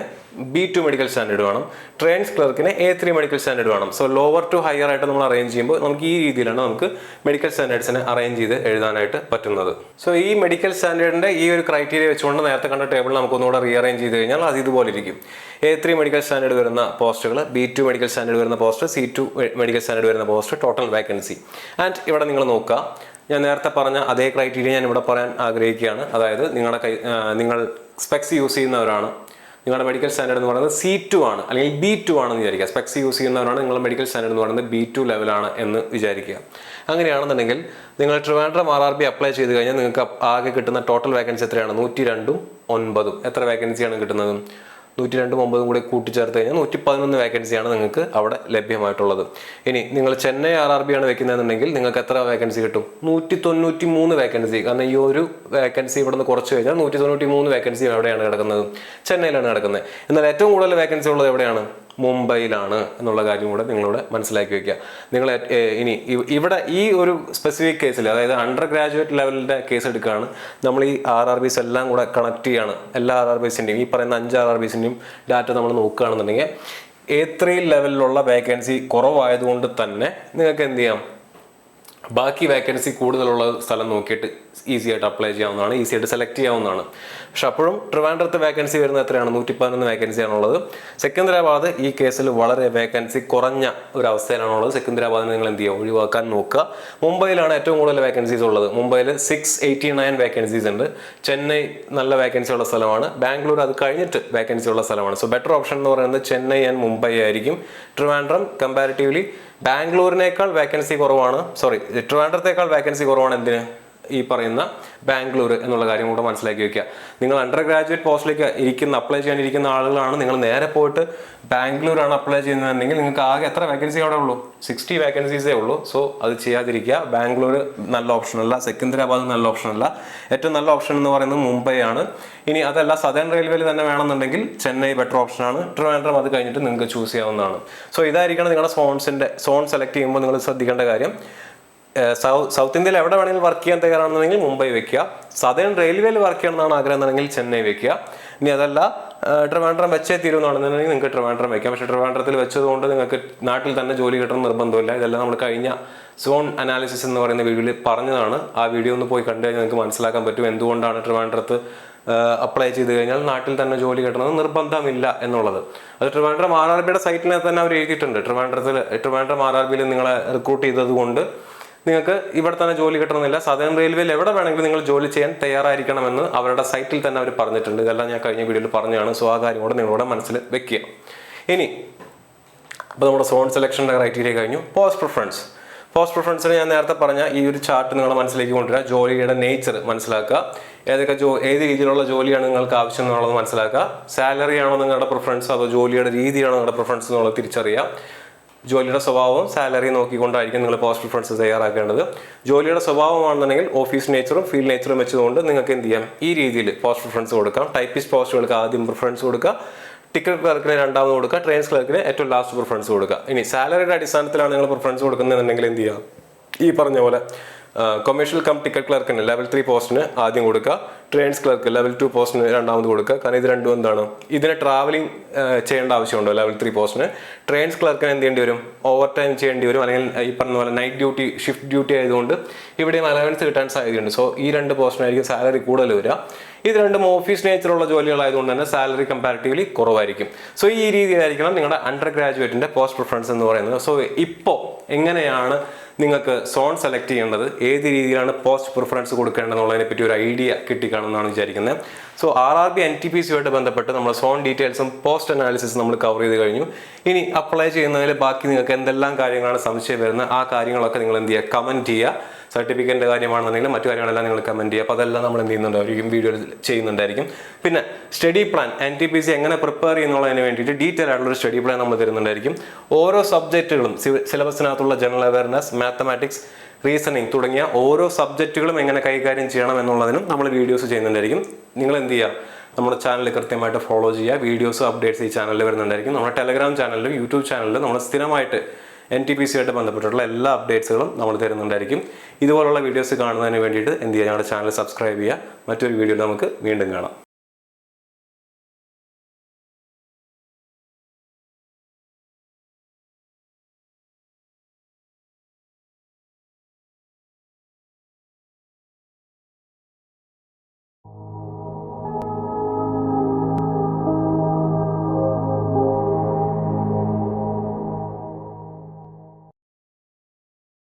B2 മെഡിക്കൽ സ്റ്റാൻഡേർഡ് വേണം. ട്രെയിൻസ് ക്ലർക്കിന് A3 മെഡിക്കൽ സ്റ്റാൻഡേർഡ് വേണം. സോ ലോവർ ടു ഹയർ ആയിട്ട് നമ്മൾ അറേഞ്ച് ചെയ്യുമ്പോൾ നമുക്ക് ഈ രീതിയിലാണ് നമുക്ക് മെഡിക്കൽ സ്റ്റാൻഡേർഡ്സിനെ അറേഞ്ച് ചെയ്ത് എഴുതാനായിട്ട് പറ്റുന്നത്. സോ ഈ മെഡിക്കൽ സ്റ്റാൻഡേർഡിന്റെ ഈ ഒരു ക്രൈറ്റീരിയ വെച്ചുകൊണ്ട് നേരത്തെ കണ്ട ടേബിൾ നമുക്കൊന്നുകൂടെ റീഅറേഞ്ച് ചെയ്ത് കഴിഞ്ഞാൽ അത് ഇതുപോലെ ഇരിക്കും. A3 മെഡിക്കൽ സ്റ്റാൻഡേർഡ് വരുന്ന പോസ്റ്റുകൾ, B2 മെഡിക്കൽ സ്റ്റാൻഡേർഡ് വരുന്ന പോസ്റ്റ്, C2 മെഡിക്കൽ സ്റ്റാൻഡേർഡ് വരുന്ന പോസ്റ്റ്, ടോട്ടൽ വേക്കൻസി. ആൻഡ് ഇവിടെ നിങ്ങൾ നോക്കുക, ഞാൻ നേരത്തെ പറഞ്ഞ അതേ ക്രൈറ്റീരിയ ഞാൻ ഇവിടെ പറയാൻ ആഗ്രഹിക്കുകയാണ്. അതായത് നിങ്ങൾ സ്പെക്സ് യൂസ് ചെയ്യുന്നവരാണ്, നിങ്ങളുടെ മെഡിക്കൽ സ്റ്റാൻഡേർഡ് എന്ന് പറയുന്നത് C2 ആണ് അല്ലെങ്കിൽ B2 ആണെന്ന് വിചാരിക്കുക. സ്പെക്സ് യൂസ് ചെയ്യുന്നവരാണ്, നിങ്ങളുടെ മെഡിക്കൽ സ്റ്റാൻഡേർഡ് എന്ന് പറയുന്നത് B2 ലെവലാണ് എന്ന് വിചാരിക്കുക. അങ്ങനെയാണെന്നുണ്ടെങ്കിൽ നിങ്ങൾ ട്രിവാൻഡ്രം RRB അപ്ലൈ ചെയ്ത് കഴിഞ്ഞാൽ നിങ്ങൾക്ക് ആകെ കിട്ടുന്ന ടോട്ടൽ വേക്കൻസി എത്രയാണ്? 102ഉം 9ഉം. എത്ര വേക്കൻസിയാണ് കിട്ടുന്നത്? 102ഉം 9ഉം കൂടി കൂട്ടിച്ചേർത്ത് കഴിഞ്ഞാൽ 111 വേക്കൻസിയാണ് നിങ്ങൾക്ക് അവിടെ ലഭ്യമായിട്ടുള്ളത്. ഇനി നിങ്ങൾ ചെന്നൈ RRB ആണ് വെക്കുന്നതെന്നുണ്ടെങ്കിൽ നിങ്ങൾക്ക് എത്ര വേക്കൻസി കിട്ടും? 193 വേക്കൻസി. കാരണം ഈ ഒരു വേക്കൻസി ഇവിടെ നിന്ന് കുറച്ച് കഴിഞ്ഞാൽ 193 വേക്കൻസി എവിടെയാണ് കിടക്കുന്നത്? ചെന്നൈയിലാണ് കിടക്കുന്നത്. എന്നാൽ ഏറ്റവും കൂടുതൽ വേക്കൻസി ഉള്ളത് എവിടെയാണ്? മുംബൈയിലാണ് എന്നുള്ള കാര്യം കൂടെ നിങ്ങളിവിടെ മനസ്സിലാക്കി വെക്കുക. നിങ്ങൾ ഇനി ഇവിടെ ഈ ഒരു സ്പെസിഫിക് കേസിൽ, അതായത് അണ്ടർ ഗ്രാജുവേറ്റ് ലെവലിൻ്റെ കേസ് എടുക്കുകയാണ്, നമ്മൾ ഈ RRBs എല്ലാം കൂടെ കണക്ട് ചെയ്യാണ്. എല്ലാ RRBസിൻ്റെയും ഈ പറയുന്ന 5 RRBസിൻ്റെയും ഡാറ്റ നമ്മൾ നോക്കുകയാണെന്നുണ്ടെങ്കിൽ A3 ലെവലിലുള്ള വേക്കൻസി കുറവായതുകൊണ്ട് തന്നെ നിങ്ങൾക്ക് എന്ത് ചെയ്യാം? ബാക്കി വേക്കൻസി കൂടുതലുള്ള സ്ഥലം നോക്കിയിട്ട് ഈസി ആയിട്ട് അപ്ലൈ ചെയ്യാവുന്നതാണ്, ഈസി ആയിട്ട് സെലക്ട് ചെയ്യാവുന്നതാണ്. പക്ഷെ അപ്പോഴും ട്രിവാൻഡ്രത്ത് വേക്കൻസി വരുന്നത് എത്രയാണ്? 111 വേക്കൻസിയാണുള്ളത്. സെക്കന്ദരാബാദ് ഈ കേസിൽ വളരെ വേക്കൻസി കുറഞ്ഞ ഒരു അവസ്ഥയിലാണുള്ളത്. സെക്കന്ദരാബാദിന് നിങ്ങൾ എന്ത് ചെയ്യുക? ഒഴിവാക്കാൻ നോക്കുക. മുംബൈയിലാണ് ഏറ്റവും കൂടുതൽ വേക്കൻസീസ് ഉള്ളത്. മുംബൈയിൽ 689 വേക്കൻസീസ് ഉണ്ട്. ചെന്നൈ നല്ല വേക്കൻസി ഉള്ള സ്ഥലമാണ്. ബാംഗ്ലൂർ അത് കഴിഞ്ഞിട്ട് വേക്കൻസി ഉള്ള സ്ഥലമാണ്. സോ ബെറ്റർ ഓപ്ഷൻ എന്ന് പറയുന്നത് ചെന്നൈ ആൻഡ് മുംബൈ ആയിരിക്കും. ട്രിവാൻഡ്രം കമ്പാരിറ്റീവ്ലി ബാംഗ്ലൂരിനേക്കാൾ വേക്കൻസി കുറവാണ്. ട്രിവാൻഡ്രത്തേക്കാൾ വേക്കൻസി കുറവാണ്. എന്തിന്? ഈ പറയുന്ന ബാംഗ്ലൂർ എന്നുള്ള കാര്യം കൂടെ മനസ്സിലാക്കി വെക്കുക. നിങ്ങൾ അണ്ടർ ഗ്രാജുവേറ്റ് പോസ്റ്റിലേക്ക് അപ്ലൈ ചെയ്യാനിരിക്കുന്ന ആളുകളാണ്. നിങ്ങൾ നേരെ പോയിട്ട് ബാംഗ്ലൂരാണ് അപ്ലൈ ചെയ്യുന്നതെങ്കിൽ നിങ്ങൾക്ക് ആകെ എത്ര വേക്കൻസി അവിടെ ഉള്ളൂ? 60 വേക്കൻസീസേ ഉള്ളൂ. സോ അത് ചെയ്യാതിരിക്കുക. ബാംഗ്ലൂർ നല്ല ഓപ്ഷൻ അല്ല, സെക്കന്ദരാബാദ് നല്ല ഓപ്ഷൻ അല്ല. ഏറ്റവും നല്ല ഓപ്ഷൻ എന്ന് പറയുന്നത് മുംബൈ ആണ്. ഇനി അതല്ല, സദേൺ റെയിൽവേയിൽ തന്നെ വേണമെന്നുണ്ടെങ്കിൽ ചെന്നൈ ബെറ്റർ ഓപ്ഷനാണ്. ട്രിവാൻഡ്രം അത് കഴിഞ്ഞിട്ട് നിങ്ങൾക്ക് ചൂസ് ചെയ്യാവുന്നതാണ്. സോ ഇതായിരിക്കണം നിങ്ങളുടെ സോൺ സെലക്ട് ചെയ്യുമ്പോൾ നിങ്ങൾ ശ്രദ്ധിക്കേണ്ട കാര്യം. സൗത്ത് ഇന്ത്യയിൽ എവിടെ വേണമെങ്കിലും വർക്ക് ചെയ്യാൻ തയ്യാറാണെന്നുണ്ടെങ്കിൽ മുംബൈ വെക്കുക. സദേൺ റെയിൽവേയിൽ വർക്ക് ചെയ്യണമെന്നാണ് ആഗ്രഹം എന്നുണ്ടെങ്കിൽ ചെന്നൈ വെക്കുക. ഇനി അതല്ല, ട്രിവാൻഡ്രം വെച്ചേ തീരുമെന്നാണെന്നുണ്ടെങ്കിൽ നിങ്ങൾക്ക് ട്രിവാൻഡ്രം വെക്കാം. പക്ഷേ ട്രിവാൻഡ്രത്തിൽ വെച്ചതുകൊണ്ട് നിങ്ങൾക്ക് നാട്ടിൽ തന്നെ ജോലി കിട്ടണം നിർബന്ധമില്ല. ഇതെല്ലാം നമ്മൾ കഴിഞ്ഞ സോൺ അനാലിസിസ് എന്ന് പറയുന്ന വീഡിയോയിൽ പറഞ്ഞതാണ്. ആ വീഡിയോ ഒന്ന് പോയി കണ്ടു കഴിഞ്ഞാൽ നിങ്ങൾക്ക് മനസ്സിലാക്കാൻ പറ്റും എന്തുകൊണ്ടാണ് ട്രിവാൻഡ്രത്ത് അപ്ലൈ ചെയ്ത് കഴിഞ്ഞാൽ നാട്ടിൽ തന്നെ ജോലി കിട്ടണമെന്ന് നിർബന്ധമില്ല എന്നുള്ളത്. അത് ട്രിവാൻഡ്രം RRBയുടെ സൈറ്റിനകത്ത് തന്നെ അവർ എഴുതിയിട്ടുണ്ട്. ട്രിവാൻഡ്രം RRBയിൽ നിങ്ങളെ റിക്രൂട്ട് ചെയ്തത് കൊണ്ട് നിങ്ങൾക്ക് ഇവിടെ തന്നെ ജോലി കിട്ടണമെന്നില്ല. സദേൺ റെയിൽവേയിൽ എവിടെ വേണമെങ്കിലും നിങ്ങൾ ജോലി ചെയ്യാൻ തയ്യാറായിരിക്കണമെന്ന് അവരുടെ സൈറ്റിൽ തന്നെ അവർ പറഞ്ഞിട്ടുണ്ട്. ഇതെല്ലാം ഞാൻ കഴിഞ്ഞ വീഡിയോയിൽ പറഞ്ഞതാണ്. സോ ആ കാര്യം കൂടെ നിങ്ങളുടെ മനസ്സിൽ വെക്കുക. ഇനി അപ്പോൾ നമ്മുടെ സോൺ സെലക്ഷൻ്റെ ക്രൈറ്റീരിയ കഴിഞ്ഞു. പോസ്റ്റ് പ്രിഫറൻസിന് ഞാൻ നേരത്തെ പറഞ്ഞ ഈ ഒരു ചാർട്ട് നിങ്ങളുടെ മനസ്സിലേക്ക് കൊണ്ടുവരിക. ജോലിയുടെ നേച്ചർ മനസ്സിലാക്കുക. ഏത് രീതിയിലുള്ള ജോലിയാണ് നിങ്ങൾക്ക് ആവശ്യം എന്നുള്ളത് മനസ്സിലാക്കുക. സാലറി ആണോ നിങ്ങളുടെ പ്രിഫറൻസ്, അതോ ജോലിയുടെ രീതിയാണോ നിങ്ങളുടെ പ്രിഫറൻസ് എന്നുള്ളത് തിരിച്ചറിയാം. ജോലിയുടെ സ്വഭാവവും സാലറി നോക്കിക്കൊണ്ടായിരിക്കും നിങ്ങൾ പോസ്റ്റ് പ്രിഫറൻസ് തയ്യാറാക്കേണ്ടത്. ജോലിയുടെ സ്വഭാവമാണെന്നുണ്ടെങ്കിൽ ഓഫീസ് നേച്ചറും ഫീൽഡ് നേച്ചറും വെച്ചതുകൊണ്ട് നിങ്ങൾക്ക് എന്ത് ചെയ്യാം? ഈ രീതിയിൽ പോസ്റ്റ് പ്രിഫറൻസ് കൊടുക്കാം. ടൈപ്പിസ്റ്റ് പോസ്റ്റുകൾക്ക് ആദ്യം പ്രിഫറൻസ് കൊടുക്കുക, ടിക്കറ്റ് ക്ലർക്കിന് രണ്ടാമത് കൊടുക്കുക, ട്രെയിൻസ് ക്ലർക്കിന് ഏറ്റവും ലാസ്റ്റ് പ്രിഫറൻസ് കൊടുക്കുക. ഇനി സാലറിയുടെ അടിസ്ഥാനത്തിലാണ് നിങ്ങൾ പ്രിഫറൻസ് കൊടുക്കുന്നതെന്നുണ്ടെങ്കിൽ എന്ത് ചെയ്യുക? ഈ പറഞ്ഞ പോലെ കൊമേഴ്ഷ്യൽ കം ടിക്കറ്റ് ക്ലർക്കിന് ലെവൽ 3 പോസ്റ്റിന് ആദ്യം കൊടുക്കുക, ട്രെയിൻസ് ക്ലർക്ക് ലെവൽ 2 പോസ്റ്റിന് രണ്ടാമത് കൊടുക്കുക. കാരണം ഇത് രണ്ടും എന്താണ്, ഇതിന് ട്രാവലിംഗ് ചെയ്യേണ്ട ആവശ്യമുണ്ടോ ലെവൽ 3 പോസ്റ്റിന്. ട്രെയിൻസ് ക്ലർക്കിന് എന്ത് ചെയ്യേണ്ടി വരും, ഓവർ ടൈം ചെയ്യേണ്ടി വരും, അല്ലെങ്കിൽ ഈ പറഞ്ഞ പോലെ നൈറ്റ് ഡ്യൂട്ടി ഷിഫ്റ്റ് ഡ്യൂട്ടി ആയതുകൊണ്ട് ഇവിടെയും അലവൻസ് കിട്ടാൻ സാധ്യതയുണ്ട്. സോ ഈ 2 പോസ്റ്റിനായിരിക്കും സാലറി കൂടുതൽ വരിക. ഇത് രണ്ടും ഓഫീസ് നേച്ചറുള്ള ജോലികളായതുകൊണ്ട് തന്നെ സാലറി കമ്പാരിറ്റീവ്ലി കുറവായിരിക്കും. സോ ഈ രീതിയിലായിരിക്കണം നിങ്ങളുടെ അണ്ടർ ഗ്രാജുവേറ്റിന്റെ പോസ്റ്റ് പ്രിഫറൻസ് എന്ന് പറയുന്നത്. സോ ഇപ്പോൾ എങ്ങനെയാണ് നിങ്ങൾക്ക് സോൺ സെലക്ട് ചെയ്യേണ്ടത്, ഏത് രീതിയിലാണ് പോസ്റ്റ് പ്രിഫറൻസ് കൊടുക്കേണ്ടതെന്നുള്ളതിനെ പറ്റി ഒരു ഐഡിയ കിട്ടിക്കാണെന്നാണ് വിചാരിക്കുന്നത്. സോ RRB NTPC ആയിട്ട് ബന്ധപ്പെട്ട് നമ്മൾ സോൺ ഡീറ്റെയിൽസും പോസ്റ്റ് അനാലിസിസും നമ്മൾ കവർ ചെയ്ത് കഴിഞ്ഞു. ഇനി അപ്ലൈ ചെയ്യുന്നതിൽ ബാക്കി നിങ്ങൾക്ക് എന്തെല്ലാം കാര്യങ്ങളാണ് സംശയം വരുന്നത്, ആ കാര്യങ്ങളൊക്കെ നിങ്ങൾ എന്ത് ചെയ്യുക, കമൻറ്റ് ചെയ്യുക. സർട്ടിഫിക്കറ്റിൻ്റെ കാര്യമാണെന്നുണ്ടെങ്കിൽ മറ്റു കാര്യങ്ങളെല്ലാം നിങ്ങൾ കമൻറ്റ് ചെയ്യുക. അപ്പോൾ അതെല്ലാം നമ്മൾ എന്ത് ചെയ്യുന്നുണ്ടായിരിക്കും, വീഡിയോ ചെയ്യുന്നുണ്ടായിരിക്കും. പിന്നെ സ്റ്റഡി പ്ലാൻ NTPC എങ്ങനെ പ്രിപ്പയർ ചെയ്യുന്നതിന് വേണ്ടിയിട്ട് ഡീറ്റെയിൽ ആയിട്ടുള്ളൊരു സ്റ്റഡി പ്ലാൻ നമ്മൾ തരുന്നുണ്ടായിരിക്കും. ഓരോ സബ്ജക്റ്റുകളും സിലബസിനകത്തുള്ള ജനറൽ അവയർനെസ്, മാത്തമാറ്റിക്സ്, റീസണിങ് തുടങ്ങിയ ഓരോ സബ്ജക്റ്റുകളും എങ്ങനെ കൈകാര്യം ചെയ്യണം എന്നുള്ളതിനും നമ്മൾ വീഡിയോസ് ചെയ്യുന്നുണ്ടായിരിക്കും. നിങ്ങൾ എന്ത് ചെയ്യുക, നമ്മുടെ ചാനൽ കൃത്യമായിട്ട് ഫോളോ ചെയ്യുക. വീഡിയോസും അപ്ഡേറ്റ്സ് ഈ ചാനലിൽ വരുന്നുണ്ടായിരിക്കും. നമ്മുടെ ടെലഗ്രാം ചാനലിലും യൂട്യൂബ് ചാനലിലും നമ്മൾ സ്ഥിരമായിട്ട് NTPC ആയിട്ട് ബന്ധപ്പെട്ടിട്ടുള്ള എല്ലാ അപ്ഡേറ്റ്സുകളും നമ്മൾ തരുന്നുണ്ടായിരിക്കും. ഇതുപോലുള്ള വീഡിയോസ് കാണുന്നതിന് വേണ്ടിയിട്ട് എന്ത് ചെയ്യുക, ഞങ്ങളുടെ ചാനൽ സബ്സ്ക്രൈബ് ചെയ്യുക. മറ്റൊരു വീഡിയോയിൽ നമുക്ക് വീണ്ടും കാണാം.